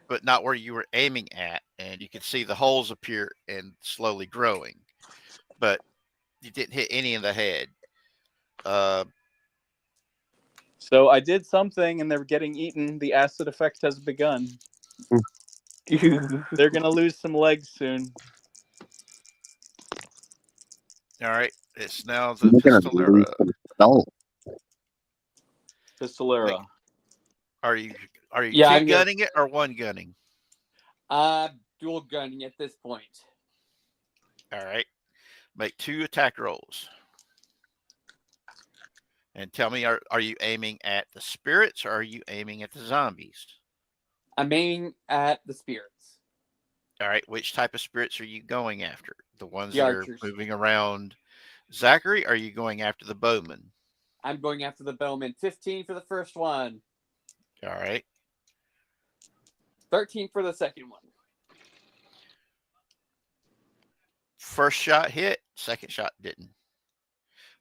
Speaker 1: but not where you were aiming at, and you could see the holes appear and slowly growing. But you didn't hit any in the head.
Speaker 4: So I did something, and they're getting eaten. The acid effect has begun. They're gonna lose some legs soon.
Speaker 1: All right, it's now the Pistolera.
Speaker 4: Pistolera.
Speaker 1: Are you
Speaker 2: Yeah,
Speaker 1: two gunning it or one gunning?
Speaker 2: Dual gunning at this point.
Speaker 1: All right, make 2 attack rolls, and tell me: are you aiming at the spirits or are you aiming at the zombies?
Speaker 2: I'm aiming at the spirits.
Speaker 1: All right, which type of spirits are you going after? The ones
Speaker 2: The
Speaker 1: that
Speaker 2: archers.
Speaker 1: are moving around Zachary? Or are you going after the bowman?
Speaker 2: I'm going after the bowman. 15 for the first one.
Speaker 1: All right.
Speaker 2: 13 for the second one.
Speaker 1: First shot hit, second shot didn't.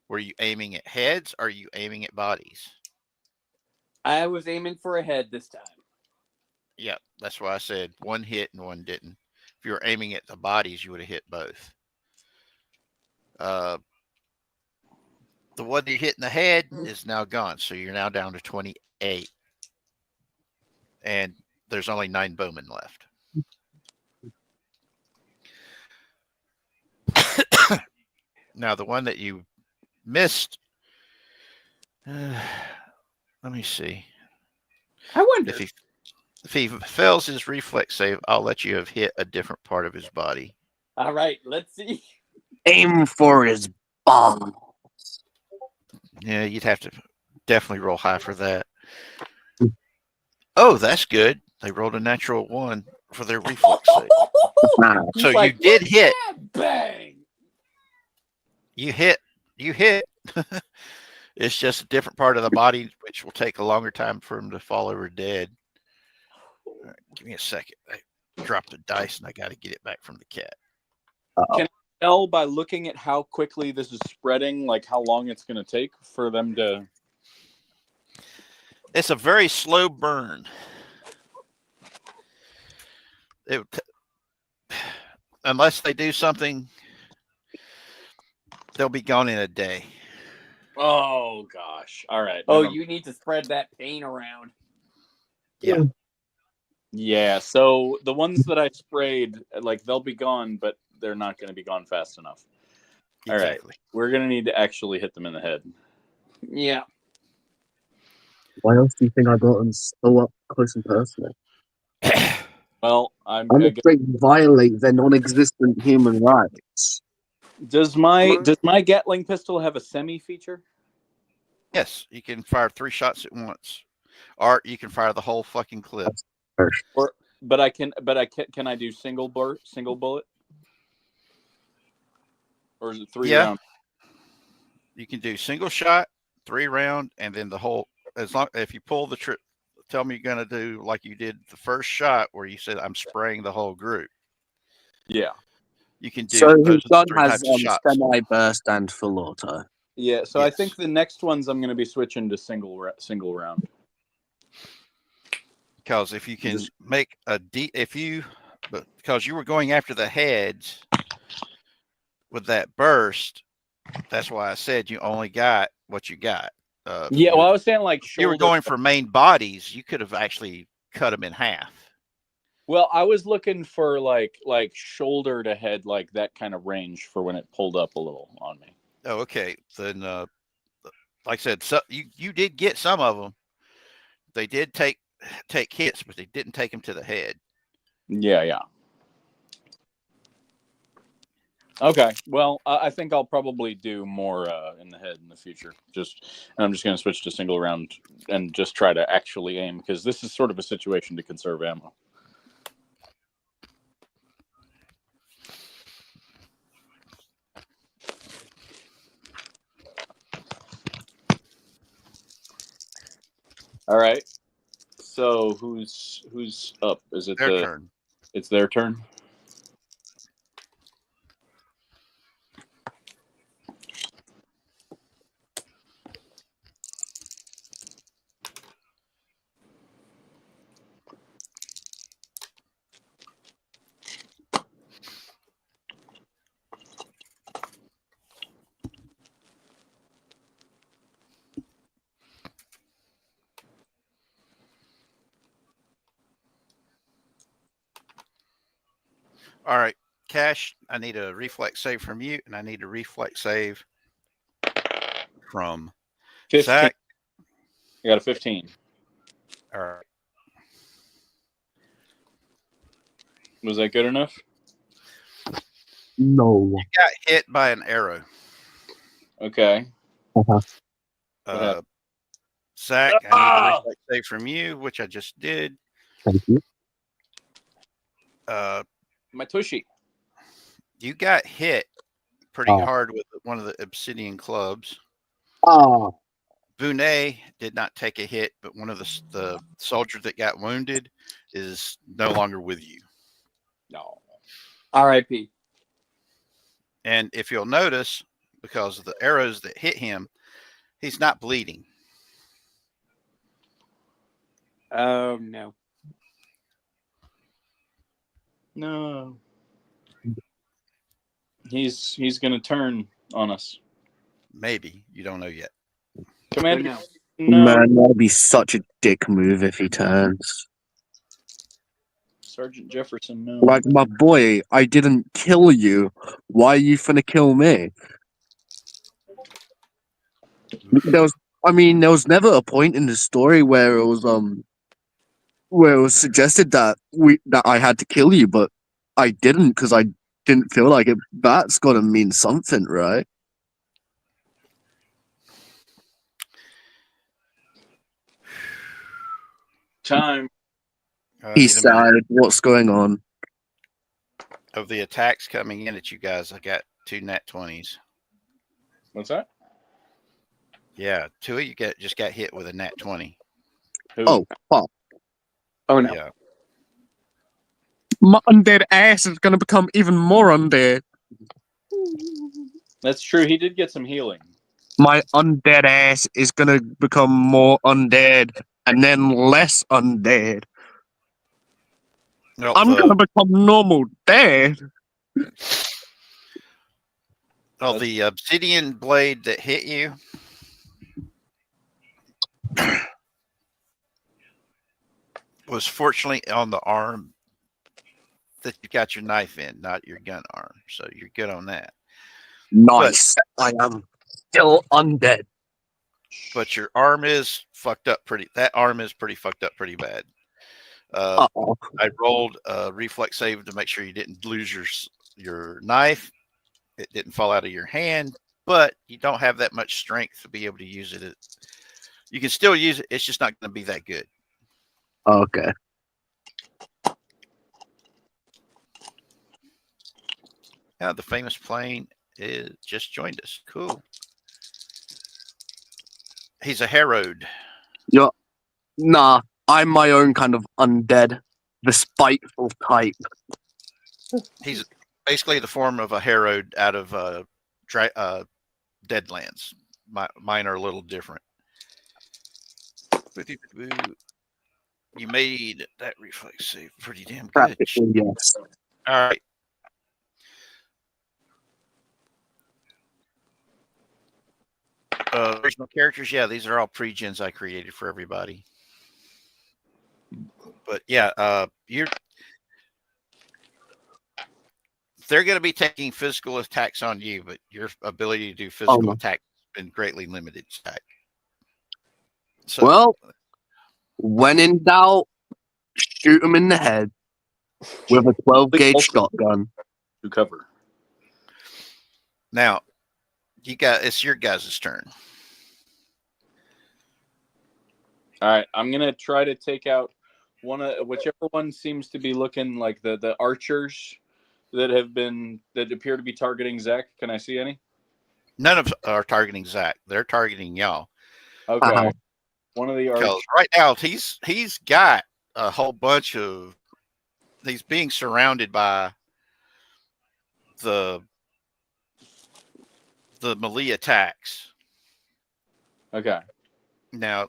Speaker 1: Were you aiming at heads or are you aiming at bodies?
Speaker 2: I was aiming for a head this time.
Speaker 1: Yeah, that's why I said one hit and one didn't. If you were aiming at the bodies, you would have hit both. The one you hit in the head is now gone, so you're now down to 28. And there's only 9 bowmen left. Now, the one that you missed, let me see.
Speaker 2: I wonder.
Speaker 1: If he fails his reflex save, I'll let you have hit a different part of his body.
Speaker 2: All right, let's see.
Speaker 3: Aim for his balls.
Speaker 1: Yeah, you'd have to definitely roll high for that. Oh, that's good. They rolled a natural 1 for their reflex save. So you did hit.
Speaker 2: Bang!
Speaker 1: You hit. It's just a different part of the body, which will take a longer time for him to fall over dead. All right, give me a second. I dropped the dice and I got to get it back from the cat.
Speaker 4: Can I tell by looking at how quickly this is spreading, like how long it's going to take for them to...
Speaker 1: It's a very slow burn. Unless they do something, they'll be gone in a day.
Speaker 4: Oh, gosh. All right.
Speaker 2: Oh, you need to spread that pain around.
Speaker 1: Yeah.
Speaker 4: Yeah, so the ones that I sprayed, like, they'll be gone, but they're not going to be gone fast enough.
Speaker 1: Exactly.
Speaker 4: All right. We're going to need to actually hit them in the head.
Speaker 2: Yeah.
Speaker 3: Why else do you think I got them so up close and personal?
Speaker 4: Well,
Speaker 3: I'm afraid to violate their non-existent human rights.
Speaker 4: Does my Gatling pistol have a semi feature?
Speaker 1: Yes, you can fire 3 shots at once, or you can fire the whole fucking clip.
Speaker 4: But I can do single bullet? Or is it 3 round?
Speaker 1: You can do single shot, 3 round, and then the whole. As long if you pull the trip, tell me you're gonna do like you did the first shot where you said I'm spraying the whole group.
Speaker 4: Yeah.
Speaker 1: You can do
Speaker 3: So
Speaker 1: those
Speaker 3: his gun
Speaker 1: 3
Speaker 3: has
Speaker 1: types of shots.
Speaker 3: semi-burst and full auto.
Speaker 4: Yeah, so I
Speaker 1: Yes.
Speaker 4: think the next ones I'm going to be switching to single round.
Speaker 1: Because if you can make because you were going after the heads with that burst, that's why I said you only got what you got.
Speaker 4: Yeah, well, I was saying like
Speaker 1: you were going for main bodies, you could have actually cut them in half.
Speaker 4: Well, I was looking for like shoulder to head, like that kind of range for when it pulled up a little on me.
Speaker 1: Oh, okay. Then, like I said, so you did get some of them. They did take hits, but they didn't take them to the head.
Speaker 4: Yeah. Okay. Well, I think I'll probably do more in the head in the future. I'm just going to switch to single round and just try to actually aim, because this is sort of a situation to conserve ammo. All right. So who's up? Is it
Speaker 1: their turn?
Speaker 4: It's their turn.
Speaker 1: All right, Cash, I need a reflex save from you, and I need a reflex save from
Speaker 4: 15.
Speaker 1: Zach.
Speaker 4: I got a 15.
Speaker 1: All right.
Speaker 4: Was that good enough?
Speaker 3: No.
Speaker 1: You got hit by an arrow.
Speaker 4: Okay.
Speaker 1: Zach, I need a reflex save from you, which I just did.
Speaker 3: Thank you.
Speaker 4: My tushy.
Speaker 1: You got hit pretty hard with one of the obsidian clubs.
Speaker 3: Oh.
Speaker 1: Bonet did not take a hit, but one of the soldiers that got wounded is no longer with you.
Speaker 2: No. R.I.P.
Speaker 1: And if you'll notice, because of the arrows that hit him, he's not bleeding.
Speaker 2: Oh, no.
Speaker 4: No. He's going to turn on us.
Speaker 1: Maybe. You don't know yet.
Speaker 4: Commander,
Speaker 2: No.
Speaker 3: Man, that'd be such a dick move if he turns.
Speaker 4: Sergeant Jefferson, no.
Speaker 3: Like, my boy, I didn't kill you. Why are you finna kill me? There was never a point in the story where it was suggested that I had to kill you, but I didn't because I didn't feel like it. That's got to mean something, right?
Speaker 4: Time.
Speaker 3: He's sad. What's going on?
Speaker 1: Of the attacks coming in at you guys, I got 2 nat 20s.
Speaker 4: What's that?
Speaker 1: Yeah, 2 of you just got hit with a nat 20.
Speaker 4: Who?
Speaker 3: Oh, fuck.
Speaker 2: Oh, no.
Speaker 1: Yeah.
Speaker 3: My undead ass is gonna become even more undead.
Speaker 4: That's true. He did get some healing.
Speaker 3: My undead ass is gonna become more undead and then less undead.
Speaker 1: Well,
Speaker 3: I'm gonna become normal dead.
Speaker 1: Well, the obsidian blade that hit you was fortunately on the arm that you got your knife in, not your gun arm. So you're good on that.
Speaker 3: Nice. I am still undead.
Speaker 1: but your arm is fucked up pretty. That arm is pretty fucked up pretty bad.
Speaker 3: Uh-oh.
Speaker 1: I rolled a reflex save to make sure you didn't lose your knife. It didn't fall out of your hand, but you don't have that much strength to be able to use it. You can still use it. It's just not going to be that good.
Speaker 3: Okay.
Speaker 1: Now the famous plane is just joined us. Cool. He's a Herod.
Speaker 3: Nah, I'm my own kind of undead, the spiteful type.
Speaker 1: He's basically the form of a Herod out of Deadlands. Mine are a little different. You made that reflex save pretty damn good.
Speaker 3: Practically, yes.
Speaker 1: All right. Original characters, yeah, these are all pre-gens I created for everybody. But yeah, they're going to be taking physical attacks on you, but your ability to do physical attack has been greatly limited. So,
Speaker 3: well, when in doubt, shoot him in the head with a 12-gauge shotgun.
Speaker 4: To cover.
Speaker 1: now it's your guys' turn.
Speaker 4: All right, I'm gonna try to take out whichever one seems to be looking like the archers that appear to be targeting Zach. Can I see any?
Speaker 1: None of are targeting Zach. They're targeting y'all.
Speaker 4: Okay,
Speaker 3: Uh-huh.
Speaker 4: one of the archers.
Speaker 1: Right now he's got a whole bunch of. He's being surrounded by the melee attacks.
Speaker 4: Okay.
Speaker 1: Now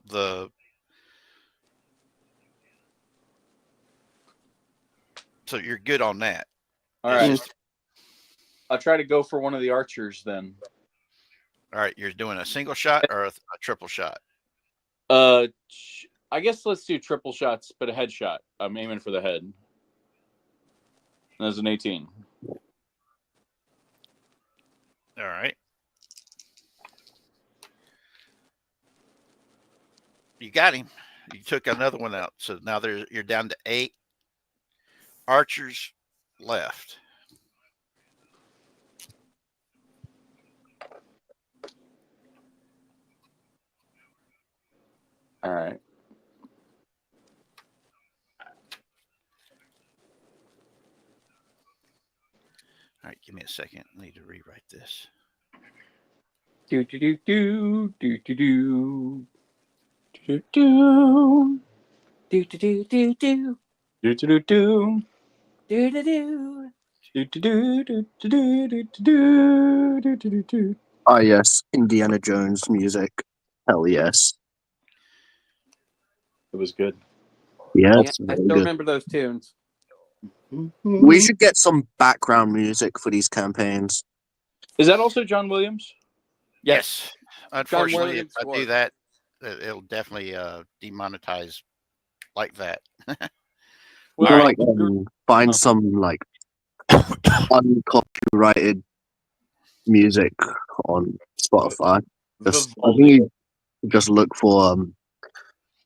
Speaker 1: so you're good on that.
Speaker 4: All right. I'll try to go for one of the archers then.
Speaker 1: All right, you're doing a single shot or a triple shot?
Speaker 4: I guess let's do triple shots, but a headshot. I'm aiming for the head. That's an 18.
Speaker 1: All right. You got him. You took another one out. So now you're down to 8 archers left.
Speaker 4: All right.
Speaker 1: All right, give me a second. I need to rewrite this.
Speaker 2: Do do do do do do do
Speaker 4: Do do
Speaker 2: do do do do do
Speaker 4: do do do
Speaker 2: do do do.
Speaker 3: Ah, yes, Indiana Jones music. Hell yes.
Speaker 4: It was good.
Speaker 3: Yeah,
Speaker 2: Yeah,
Speaker 3: it's
Speaker 2: I
Speaker 3: very
Speaker 2: still
Speaker 3: good.
Speaker 2: remember those tunes.
Speaker 3: We should get some background music for these campaigns.
Speaker 4: Is that also John Williams?
Speaker 1: Yes. Unfortunately, if
Speaker 2: Williams
Speaker 1: I do
Speaker 2: score.
Speaker 1: that, it'll definitely demonetize like that.
Speaker 3: We
Speaker 1: All
Speaker 3: can
Speaker 1: right.
Speaker 3: find some uncopyrighted music on Spotify. I think you just look for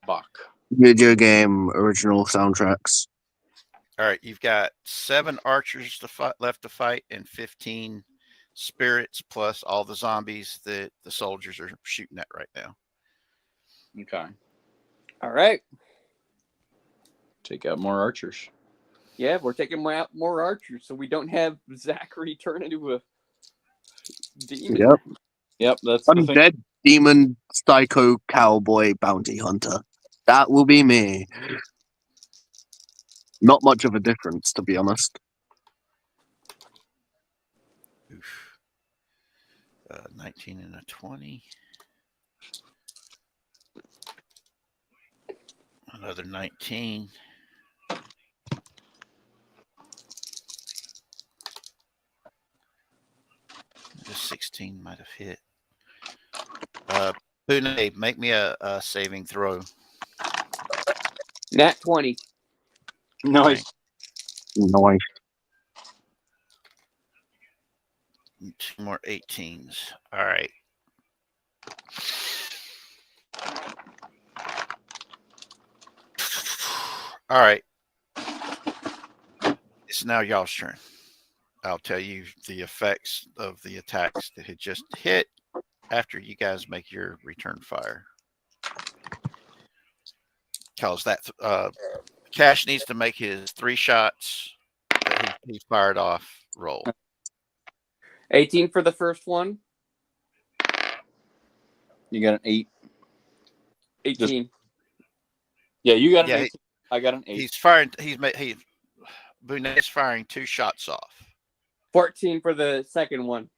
Speaker 4: Bach.
Speaker 3: video game original soundtracks.
Speaker 1: All right, you've got 7 archers left to fight and 15 spirits plus all the zombies that the soldiers are shooting at right now.
Speaker 4: Okay.
Speaker 2: All right.
Speaker 4: Take out more archers.
Speaker 2: Yeah, we're taking out more archers, so we don't have Zachary turn into a demon.
Speaker 3: Yep.
Speaker 4: That's the thing.
Speaker 3: Undead demon psycho cowboy bounty hunter. That will be me. Not much of a difference, to be honest.
Speaker 1: Oof. 19 and a 20. Another 19. The 16 might have hit. Pune, make me a saving throw.
Speaker 2: Nat 20.
Speaker 4: Nice.
Speaker 3: Nice.
Speaker 1: 2 more 18s. All right. All right. It's now y'all's turn. I'll tell you the effects of the attacks that had just hit after you guys make your return fire. Because that Cash needs to make his 3 shots that he fired off roll.
Speaker 2: 18 for the first one.
Speaker 4: You got an 8.
Speaker 2: 18.
Speaker 4: Yeah, you got an
Speaker 1: Yeah,
Speaker 4: 18. I got an 8.
Speaker 1: He's firing. Bunet's firing 2 shots off.
Speaker 2: 14 for the second one.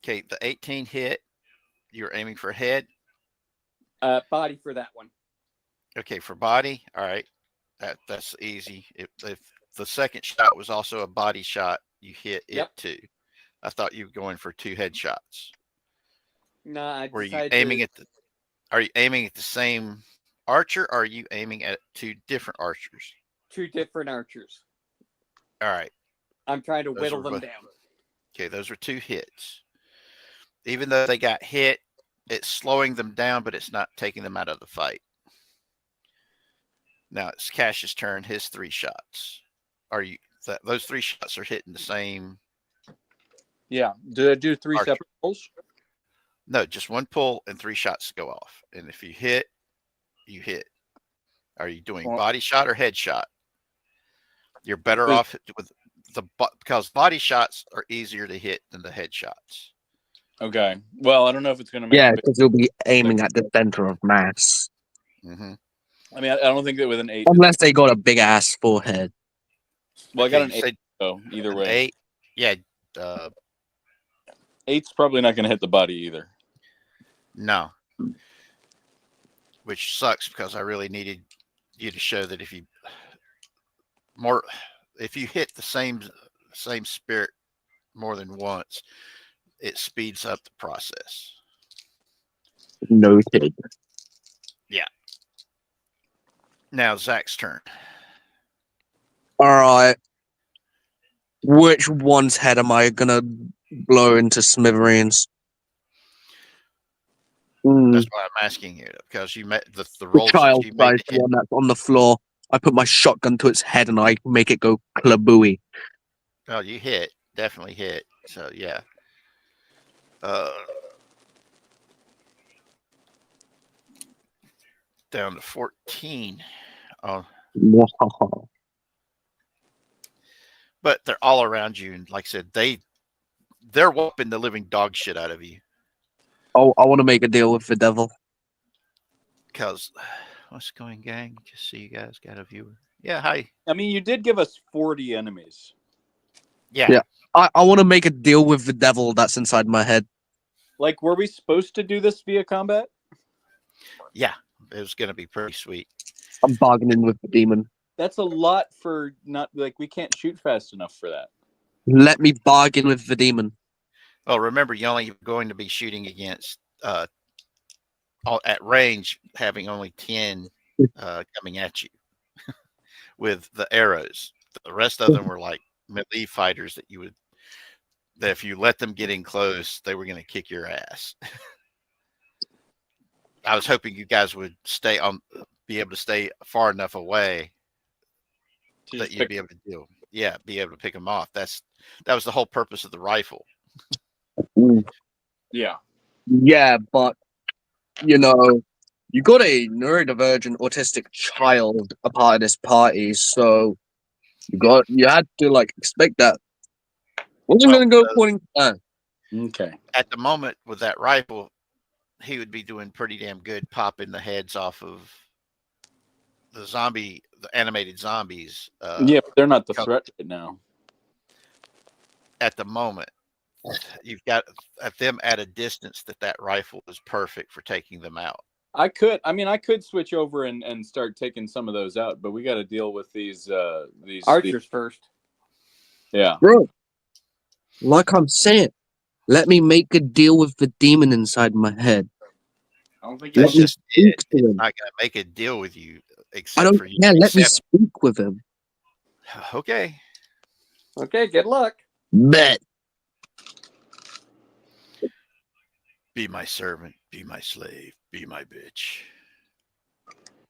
Speaker 1: Okay, the 18 hit. You're aiming for head.
Speaker 2: Body for that one.
Speaker 1: Okay, for body. All right, that's easy. If the second shot was also a body shot, you hit it too. I thought you were going for 2 headshots.
Speaker 2: No, I
Speaker 1: Were you
Speaker 2: decided
Speaker 1: aiming
Speaker 2: to...
Speaker 1: at the? Are you aiming at the same archer? Or are you aiming at 2 different archers?
Speaker 2: 2 different archers.
Speaker 1: All right.
Speaker 2: I'm trying to
Speaker 1: Those
Speaker 2: whittle
Speaker 1: were
Speaker 2: them
Speaker 1: both-
Speaker 2: down.
Speaker 1: Okay, those are 2 hits. Even though they got hit, it's slowing them down, but it's not taking them out of the fight. Now it's Cash's turn. His 3 shots. Those 3 shots are hitting the same?
Speaker 4: Yeah. Did I do 3
Speaker 1: Archer.
Speaker 4: separate rolls?
Speaker 1: No, just 1 pull and 3 shots go off. And if you hit, you hit. Are you doing body shot or head shot? You're better off with because body shots are easier to hit than the head shots.
Speaker 4: Okay. Well, I don't know if it's going to make.
Speaker 3: Yeah, because you'll be aiming at the center of mass.
Speaker 1: Mm-hmm.
Speaker 4: I mean, I don't think that with an 8.
Speaker 3: Unless they got a big ass forehead.
Speaker 4: Well, I got an 8. So either
Speaker 1: an
Speaker 4: way,
Speaker 1: 8. Yeah.
Speaker 4: 8's probably not going to hit the body either.
Speaker 1: No. Which sucks because I really needed you to show that if you hit the same spirit more than once, it speeds up the process.
Speaker 3: Noted.
Speaker 1: Yeah. Now Zach's turn.
Speaker 3: Alright. Which one's head am I gonna blow into smithereens?
Speaker 1: That's why I'm asking you, because you met the
Speaker 3: The
Speaker 1: rolls that you made
Speaker 3: child-sized
Speaker 1: to hit.
Speaker 3: one that's on the floor. I put my shotgun to its head and I make it go klabooey.
Speaker 1: Oh, you hit. Definitely hit. So, yeah. Down to 14. Oh, but they're all around you, and like I said, they're whooping the living dog shit out of you.
Speaker 3: Oh, I want to make a deal with the devil.
Speaker 1: Because what's going, gang? Just so you guys got a viewer. Yeah, hi.
Speaker 4: I mean, you did give us 40 enemies.
Speaker 1: Yeah.
Speaker 3: I want to make a deal with the devil that's inside my head.
Speaker 4: Like, were we supposed to do this via combat?
Speaker 1: Yeah, it was going to be pretty sweet.
Speaker 3: I'm bargaining with the demon.
Speaker 4: That's a lot for not, like, we can't shoot fast enough for that.
Speaker 3: Let me bargain with the demon.
Speaker 1: Well, remember, you're only going to be shooting against at range, having only 10 coming at you with the arrows. The rest of them were like melee fighters that if you let them get in close, they were going to kick your ass. I was hoping you guys would be able to stay far enough away that you'd be able to be able to pick them off. That was the whole purpose of the rifle.
Speaker 4: Yeah.
Speaker 3: Yeah, but you got a neurodivergent autistic child a part of this party, so you had to like expect that. Wasn't gonna go according to plan.
Speaker 4: Okay.
Speaker 1: At the moment with that rifle, he would be doing pretty damn good popping the heads off of the animated zombies.
Speaker 4: Yeah, but they're not the threat right now.
Speaker 1: At the moment, you've got at them at a distance that rifle is perfect for taking them out.
Speaker 4: I could switch over and start taking some of those out, but we got to deal with these
Speaker 2: archers first.
Speaker 4: Yeah.
Speaker 3: Bro, like I'm saying, let me make a deal with the demon inside my head.
Speaker 4: I don't think
Speaker 1: That's
Speaker 3: Let me
Speaker 1: just
Speaker 3: speak
Speaker 1: it.
Speaker 3: to
Speaker 1: It's
Speaker 3: him.
Speaker 1: not going to make a deal with you,
Speaker 3: I
Speaker 1: except
Speaker 3: don't
Speaker 1: for you.
Speaker 3: care. Let me speak with him.
Speaker 1: Okay.
Speaker 2: Okay, good luck.
Speaker 3: Bet.
Speaker 1: Be my servant. Be my slave. Be my bitch.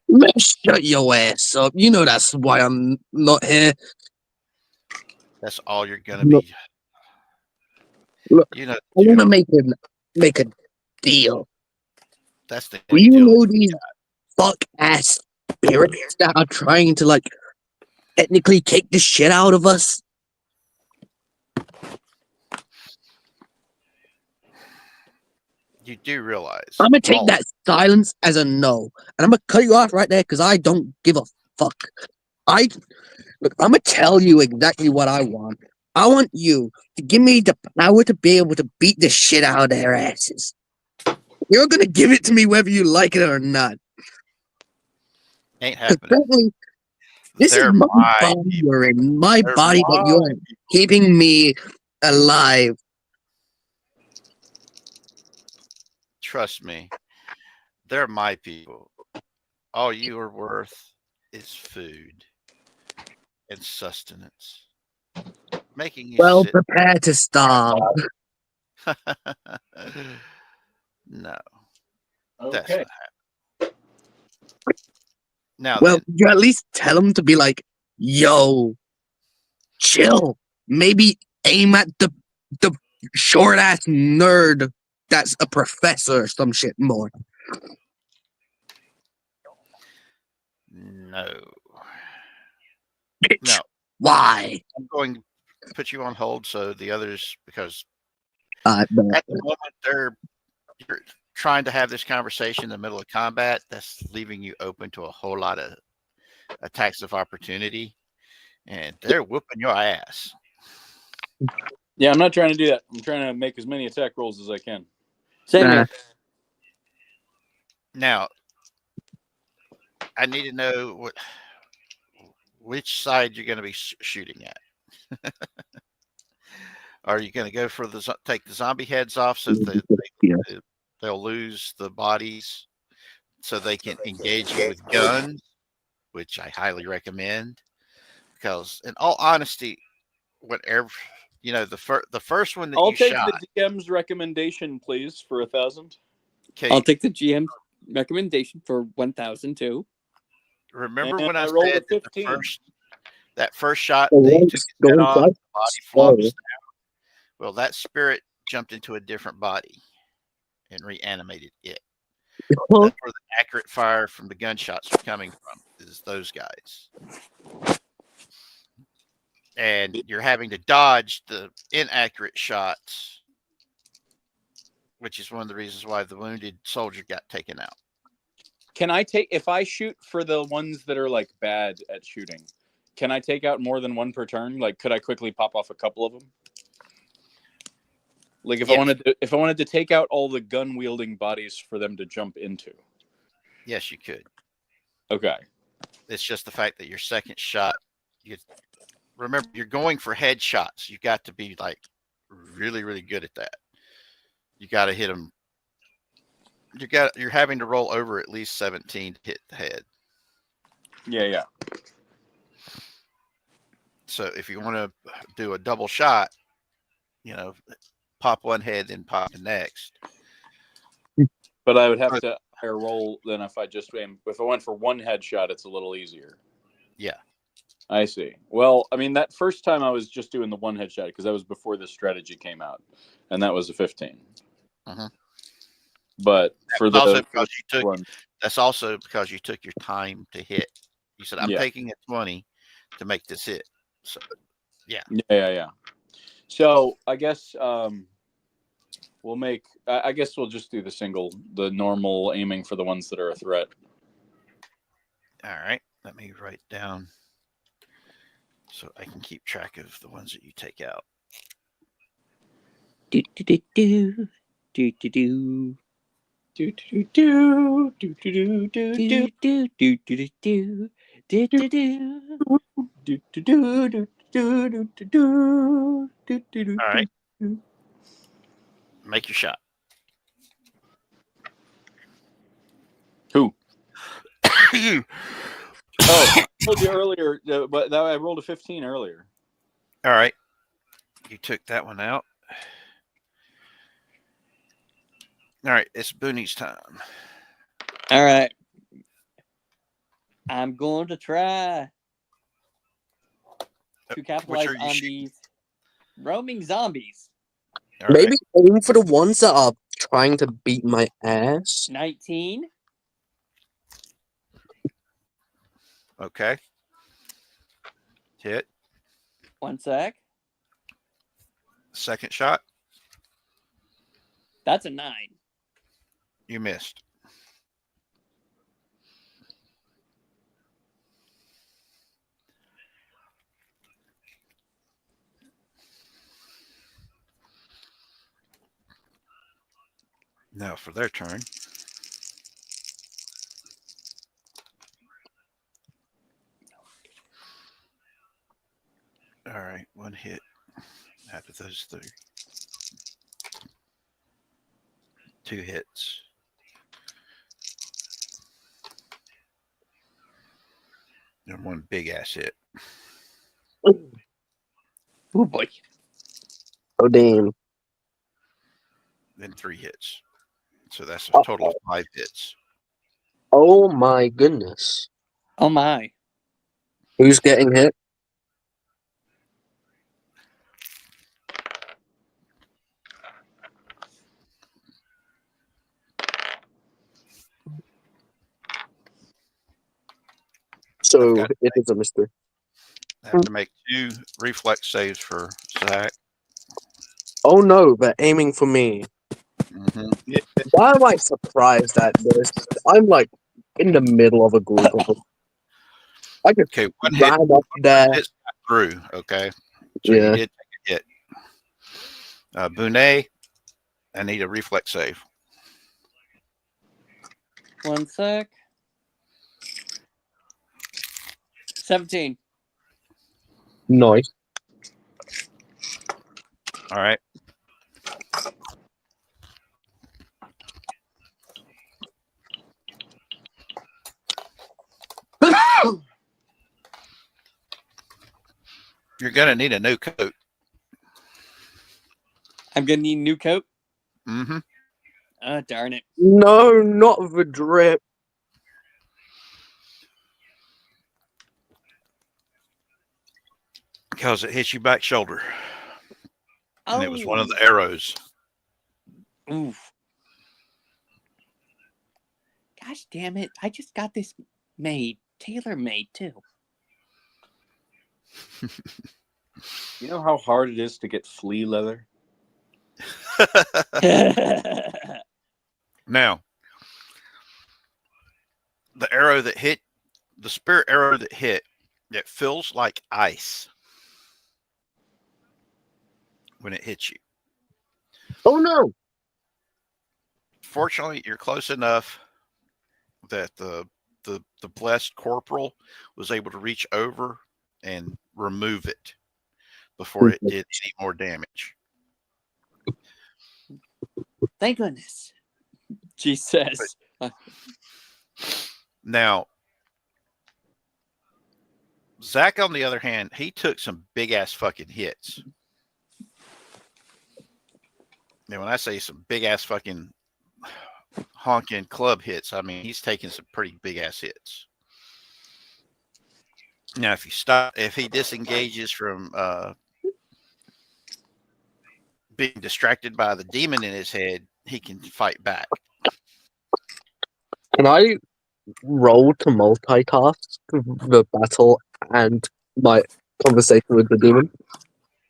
Speaker 3: Man, shut your ass up. You know that's why I'm not here.
Speaker 1: That's all you're gonna
Speaker 3: Look,
Speaker 1: be.
Speaker 3: look,
Speaker 1: You know,
Speaker 3: I want to make a deal.
Speaker 1: that's the
Speaker 3: Do
Speaker 1: only
Speaker 3: you
Speaker 1: deal.
Speaker 3: know these fuck ass spirits that are trying to like technically kick the shit out of us?
Speaker 1: You do realize.
Speaker 3: I'm gonna take
Speaker 1: all-
Speaker 3: that silence as a no, and I'm gonna cut you off right there because I don't give a fuck. I look. I'm gonna tell you exactly what I want. I want you to give me the power to be able to beat the shit out of their asses. You're gonna give it to me whether you like it or not.
Speaker 1: Ain't
Speaker 3: 'Cause
Speaker 1: happening.
Speaker 3: frankly, this is
Speaker 1: They're
Speaker 3: my
Speaker 1: my
Speaker 3: body
Speaker 1: people.
Speaker 3: you're in, my
Speaker 1: They're
Speaker 3: body that
Speaker 1: my
Speaker 3: you're keeping me alive.
Speaker 1: Trust me. They're my people. All you are worth is food and sustenance. Making you
Speaker 3: Well,
Speaker 1: sit.
Speaker 3: prepare to starve.
Speaker 1: No, that's
Speaker 4: Okay.
Speaker 1: not happening. Now
Speaker 3: Well,
Speaker 1: then,
Speaker 3: you at least tell them to be like, yo, chill. Maybe aim at the short ass nerd that's a professor or some shit more.
Speaker 1: no.
Speaker 3: Bitch,
Speaker 1: No,
Speaker 3: why?
Speaker 1: I'm going to put you on hold so the others, because
Speaker 3: But
Speaker 1: at the moment you're trying to have this conversation in the middle of combat. That's leaving you open to a whole lot of attacks of opportunity, and they're whooping your ass.
Speaker 4: Yeah, I'm not trying to do that. I'm trying to make as many attack rolls as I can.
Speaker 2: Same here.
Speaker 1: Now, I need to know which side you're going to be shooting at. Are you going to go for take the zombie heads off so that
Speaker 3: yeah.
Speaker 1: they'll lose the bodies so they can engage you with guns, which I highly recommend. Because, in all honesty, whatever the first one that
Speaker 4: I'll
Speaker 1: you
Speaker 4: take
Speaker 1: shot.
Speaker 4: the DM's recommendation, please, for 1,000.
Speaker 1: Okay,
Speaker 2: I'll take the GM recommendation for 1,002.
Speaker 1: remember
Speaker 4: And
Speaker 1: when I
Speaker 4: I rolled a
Speaker 1: said that
Speaker 4: 15.
Speaker 1: that first shot
Speaker 3: The
Speaker 1: that you
Speaker 3: ones
Speaker 1: took his head
Speaker 3: going
Speaker 1: off,
Speaker 3: quite
Speaker 1: the body
Speaker 3: slow.
Speaker 1: flops down? Well, that spirit jumped into a different body and reanimated it. That's where the accurate fire from the gunshots are coming from, is those guys. And you're having to dodge the inaccurate shots, which is one of the reasons why the wounded soldier got taken out.
Speaker 4: Can I take, if I shoot for the ones that are like bad at shooting, can I take out more than one per turn? Like, could I quickly pop off a couple of them? Like, if
Speaker 1: Yes.
Speaker 4: I wanted to take out all the gun wielding bodies for them to jump into.
Speaker 1: Yes, you could.
Speaker 4: Okay.
Speaker 1: It's just the fact that your second shot, remember, you're going for headshots. You got to be like really, really good at that. You got to hit them. You're having to roll over at least 17 to hit the head.
Speaker 4: Yeah.
Speaker 1: So if you want to do a double shot, pop one head, then pop the next.
Speaker 4: But I would have to higher roll than if I just aim. If I went for one headshot, it's a little easier.
Speaker 1: Yeah.
Speaker 4: I see. Well, I mean, that first time I was just doing the one headshot because that was before this strategy came out, and that was a 15.
Speaker 1: Uh-huh.
Speaker 4: But for
Speaker 1: that's also because you took your time to hit. You said, I'm taking a 20 to make this hit. So, yeah.
Speaker 4: Yeah. So I guess we'll make. I guess we'll just do the normal aiming for the ones that are a threat.
Speaker 1: All right. Let me write down so I can keep track of the ones that you take out.
Speaker 2: Do do do do do do do.
Speaker 4: Do do do do do do do
Speaker 2: do do do do do do do do.
Speaker 1: All right. Make your shot.
Speaker 4: Who?
Speaker 1: You.
Speaker 4: Oh, I told you earlier, but I rolled a 15 earlier.
Speaker 1: All right. You took that one out. All right. It's Booney's time.
Speaker 2: All right. I'm going to try to
Speaker 1: Which
Speaker 2: capitalize
Speaker 1: are you
Speaker 2: on
Speaker 1: shooting?
Speaker 2: these roaming zombies.
Speaker 1: All
Speaker 3: Maybe
Speaker 1: right.
Speaker 3: aim for the ones that are trying to beat my ass.
Speaker 2: 19.
Speaker 1: Okay. Hit.
Speaker 2: 1 sec.
Speaker 1: Second shot.
Speaker 2: That's a 9.
Speaker 1: You missed. Now for their turn. All right, 1 hit out of those 3. 2 hits. And 1 big ass hit.
Speaker 2: Oh boy.
Speaker 3: Oh damn!
Speaker 1: Then 3 hits. So that's a
Speaker 3: Uh-oh.
Speaker 1: total of 5 hits.
Speaker 3: Oh my goodness!
Speaker 2: Oh my.
Speaker 3: Who's getting hit? So
Speaker 1: got-
Speaker 3: it is a mystery.
Speaker 1: I have to make 2 reflex saves for Zach.
Speaker 3: Oh no, they're aiming for me.
Speaker 1: Mm-hmm.
Speaker 3: Why am I surprised at this? I'm like in the middle of a group of them. I just
Speaker 1: Okay, 1 hit.
Speaker 3: ran up there.
Speaker 1: Hits got through. Okay, so
Speaker 3: Yeah.
Speaker 1: you did take a hit. Bonet, I need a reflex save.
Speaker 2: 1 sec. 17.
Speaker 3: Nice.
Speaker 1: All right. You're gonna need a new coat.
Speaker 2: I'm gonna need a new coat.
Speaker 1: Mm-hmm.
Speaker 2: Oh darn it.
Speaker 3: No, not the drip.
Speaker 1: Because it hit you back shoulder. And it was one of the
Speaker 2: Oh.
Speaker 1: arrows.
Speaker 2: Oof. Gosh damn it. I just got this made. Tailor made too.
Speaker 4: You know how hard it is to get flea leather?
Speaker 1: Now, the arrow that hit, the spirit arrow that hit, it feels like ice when it hits you.
Speaker 3: Oh no!
Speaker 1: Fortunately, you're close enough that the blessed corporal was able to reach over and remove it before it did any more damage.
Speaker 2: Thank goodness. She says.
Speaker 1: Now, Zach, on the other hand, he took some big ass fucking hits. And when I say some big ass fucking honking club hits, I mean he's taking some pretty big ass hits. Now, if he disengages from being distracted by the demon in his head, he can fight back.
Speaker 3: Can I roll to multitask the battle and my conversation with the demon?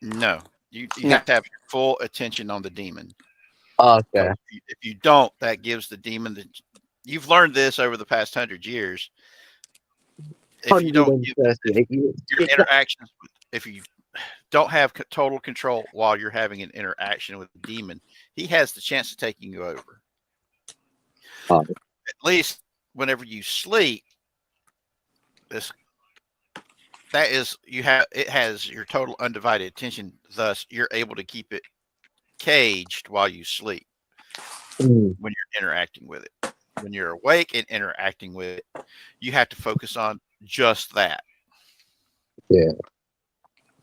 Speaker 1: No, you
Speaker 2: No.
Speaker 1: have to have your full attention on the demon.
Speaker 3: Okay.
Speaker 1: If you don't, that gives the demon that you've learned this over the past 100 years. If you don't give
Speaker 3: 138 years.
Speaker 1: your interactions, if you don't have total control while you're having an interaction with the demon, he has the chance of taking you over.
Speaker 3: Oh.
Speaker 1: At least whenever you sleep, it has your total undivided attention. Thus, you're able to keep it caged while you sleep when you're interacting with it. When you're awake and interacting with it, you have to focus on just that.
Speaker 3: Yeah.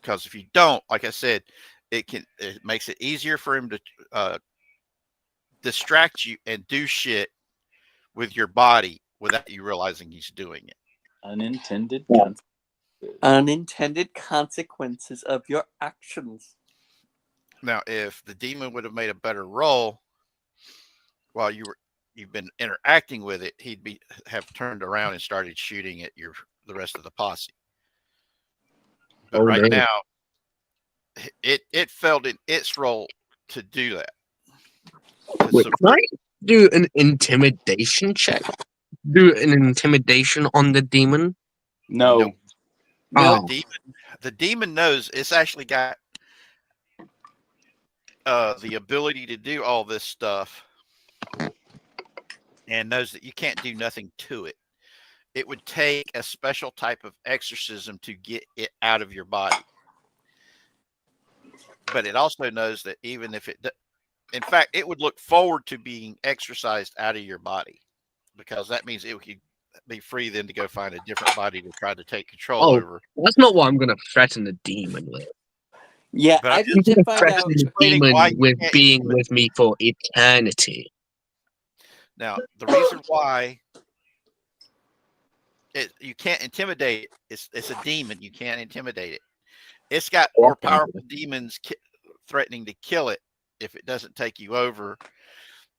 Speaker 1: Because if you don't, like I said, it makes it easier for him to distract you and do shit with your body without you realizing he's doing it.
Speaker 4: Unintended
Speaker 3: Yeah.
Speaker 4: consequences.
Speaker 2: Unintended consequences of your actions.
Speaker 1: Now, if the demon would have made a better roll while you've been interacting with it, he'd have turned around and started shooting at the rest of the posse. But
Speaker 3: Oh,
Speaker 1: right
Speaker 3: no.
Speaker 1: now, it felt in its role to do that.
Speaker 3: Wait, can I do an intimidation check? Do an intimidation on the demon?
Speaker 4: No.
Speaker 1: Nope.
Speaker 3: Oh.
Speaker 1: The demon knows it's actually got the ability to do all this stuff, and knows that you can't do nothing to it. It would take a special type of exorcism to get it out of your body. But it also knows that even if in fact, it would look forward to being exorcised out of your body, because that means it could be free then to go find a different body to try to take control over.
Speaker 3: That's not what I'm going to threaten the demon with.
Speaker 2: Yeah,
Speaker 1: But
Speaker 2: I
Speaker 1: I'm
Speaker 2: just
Speaker 3: I'm
Speaker 2: did
Speaker 3: going to
Speaker 2: find out.
Speaker 3: threaten the
Speaker 1: explaining
Speaker 3: demon
Speaker 1: why you
Speaker 3: with
Speaker 1: can't
Speaker 3: being
Speaker 1: intimidate.
Speaker 3: with me for eternity.
Speaker 1: Now, the reason why you can't intimidate it, it's a demon. You can't intimidate it. It's got more powerful demons threatening to kill it if it doesn't take you over.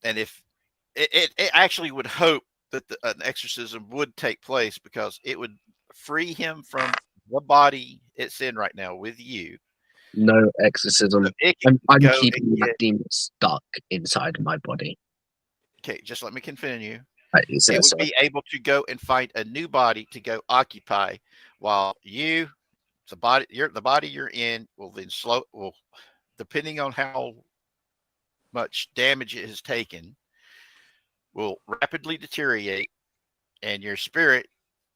Speaker 1: And if it actually would hope that an exorcism would take place, because it would free him from the body it's in right now with you.
Speaker 3: No exorcism.
Speaker 1: So it can
Speaker 3: I'm
Speaker 1: go
Speaker 3: keeping
Speaker 1: and
Speaker 3: that
Speaker 1: get-
Speaker 3: demon stuck inside my body.
Speaker 1: Okay, just let me continue.
Speaker 3: It
Speaker 1: It
Speaker 3: says
Speaker 1: would
Speaker 3: so.
Speaker 1: be able to go and find a new body to go occupy, while the body you're in will then depending on how much damage it has taken, will rapidly deteriorate, and your spirit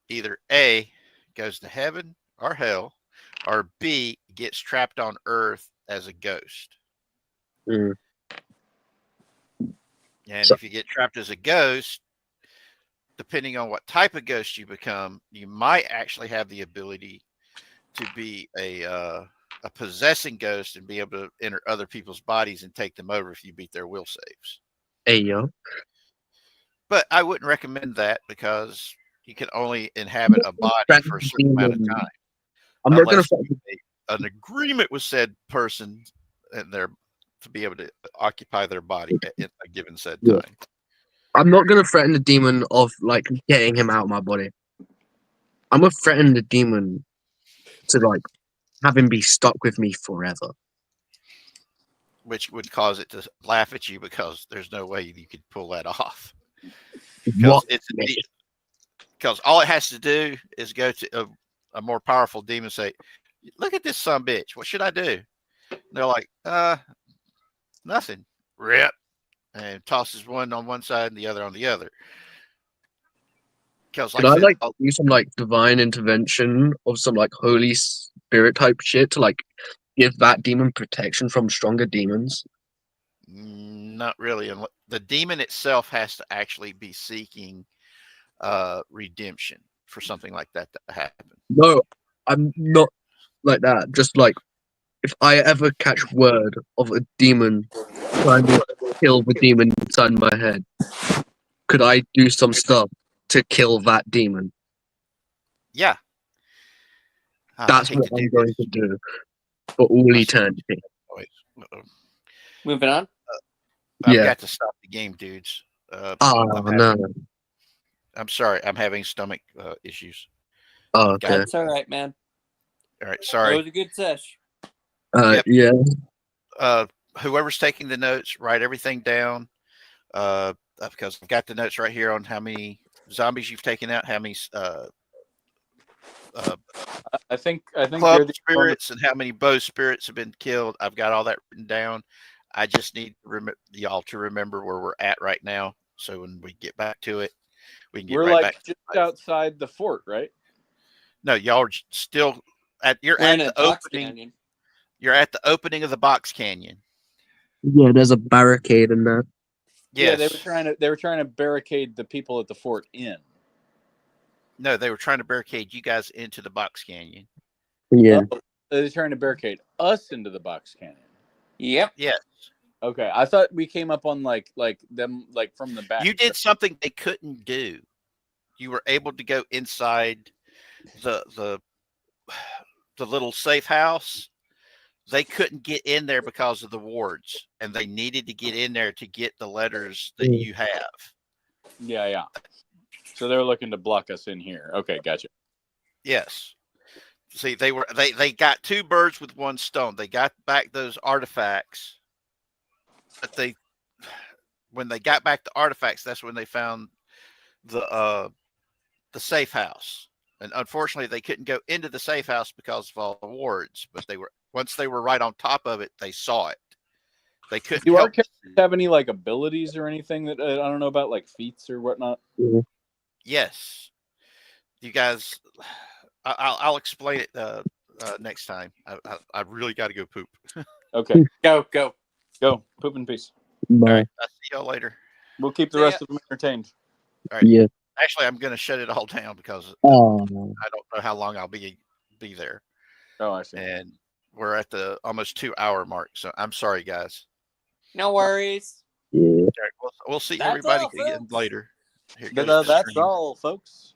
Speaker 1: either A, goes to heaven or hell, or B, gets trapped on earth as a ghost.
Speaker 3: Mm.
Speaker 1: And
Speaker 3: So-
Speaker 1: if you get trapped as a ghost, depending on what type of ghost you become, you might actually have the ability to be a possessing ghost and be able to enter other people's bodies and take them over if you beat their will saves.
Speaker 3: Hey, yo.
Speaker 1: But I wouldn't recommend that, because you can only inhabit a body for a certain amount of time,
Speaker 3: I'm not going
Speaker 1: unless
Speaker 3: to.
Speaker 1: you make an agreement with said person and they're to be able to occupy their body at a given said
Speaker 3: Yeah.
Speaker 1: time.
Speaker 3: I'm not going to threaten the demon of like getting him out of my body. I'm going to threaten the demon to like have him be stuck with me forever.
Speaker 1: Which would cause it to laugh at you, because there's no way you could pull that off.
Speaker 3: What?
Speaker 1: Because all it has to do is go to a more powerful demon and say, "Look at this sumbitch. What should I do?" And they're like, nothing. Rip. And tosses one on one side and the other on the other. Because
Speaker 3: Could I like do some like divine intervention of some like Holy Spirit type shit to like give that demon protection from stronger demons?
Speaker 1: not really. The demon itself has to actually be seeking redemption for something like that to happen.
Speaker 3: No, I'm not like that. Just like if I ever catch word of a demon trying to kill the demon inside my head, could I do some stuff to kill that demon?
Speaker 1: Yeah.
Speaker 3: That's what I'm going to do for all eternity.
Speaker 2: Moving on.
Speaker 1: I've
Speaker 3: Yeah.
Speaker 1: got to stop the game, dudes.
Speaker 3: No.
Speaker 1: I'm sorry. I'm having stomach issues.
Speaker 3: Oh, okay.
Speaker 2: That's all right, man.
Speaker 1: All right.
Speaker 2: That
Speaker 1: Sorry.
Speaker 2: was a good sesh.
Speaker 1: Yep.
Speaker 3: Yeah.
Speaker 1: Whoever's taking the notes, write everything down. Because I've got the notes right here on how many zombies you've taken out, how many
Speaker 4: I think
Speaker 1: club spirits and how many bow spirits have been killed. I've got all that written down. I just need y'all to remember where we're at right now, so when we get back to it, we can get
Speaker 4: We're
Speaker 1: right
Speaker 4: like
Speaker 1: back
Speaker 4: just outside the fort, right?
Speaker 1: No, y'all are still you're
Speaker 2: We're
Speaker 1: at
Speaker 2: in a
Speaker 1: the
Speaker 2: box
Speaker 1: opening.
Speaker 2: canyon.
Speaker 1: You're at the opening of the box canyon.
Speaker 3: Yeah, there's a barricade in there.
Speaker 4: Yeah,
Speaker 1: Yes.
Speaker 4: they were trying to barricade the people at the fort in.
Speaker 1: No, they were trying to barricade you guys into the box canyon.
Speaker 3: Yeah.
Speaker 4: They're trying to barricade us into the box canyon.
Speaker 2: Yep.
Speaker 1: Yes.
Speaker 4: Okay, I thought we came up on like them like from the back.
Speaker 1: You did something they couldn't do. You were able to go inside the the little safe house, they couldn't get in there because of the wards, and they needed to get in there to get the letters that you have.
Speaker 4: Yeah. So they're looking to block us in here. Okay, gotcha.
Speaker 1: Yes. See, they got two birds with one stone. They got back those artifacts, but when they got back the artifacts, that's when they found the safe house. And unfortunately, they couldn't go into the safe house because of all the wards. But once they were right on top of it, they saw it. They couldn't.
Speaker 4: Do our
Speaker 1: help.
Speaker 4: characters have any like abilities or anything that I don't know about, like feats or whatnot?
Speaker 1: Yes, you guys. I'll explain it next time. I really got to go poop.
Speaker 4: Okay,
Speaker 2: Go.
Speaker 4: poop in peace.
Speaker 1: All
Speaker 3: Bye.
Speaker 1: right, I'll see y'all later.
Speaker 4: We'll keep the
Speaker 2: See
Speaker 4: rest
Speaker 2: ya.
Speaker 4: of them entertained.
Speaker 1: All right.
Speaker 3: Yeah.
Speaker 1: Actually, I'm going to shut it all down because
Speaker 3: Oh.
Speaker 1: I don't know how long I'll be there,
Speaker 4: Oh, I see.
Speaker 1: and we're at the almost 2-hour mark. So I'm sorry, guys.
Speaker 2: No worries.
Speaker 3: Yeah.
Speaker 1: All right, we'll see
Speaker 2: That's
Speaker 1: everybody
Speaker 2: all,
Speaker 1: again
Speaker 2: folks.
Speaker 1: later. Here
Speaker 4: But
Speaker 1: goes the
Speaker 4: that's
Speaker 1: stream.
Speaker 4: all, folks.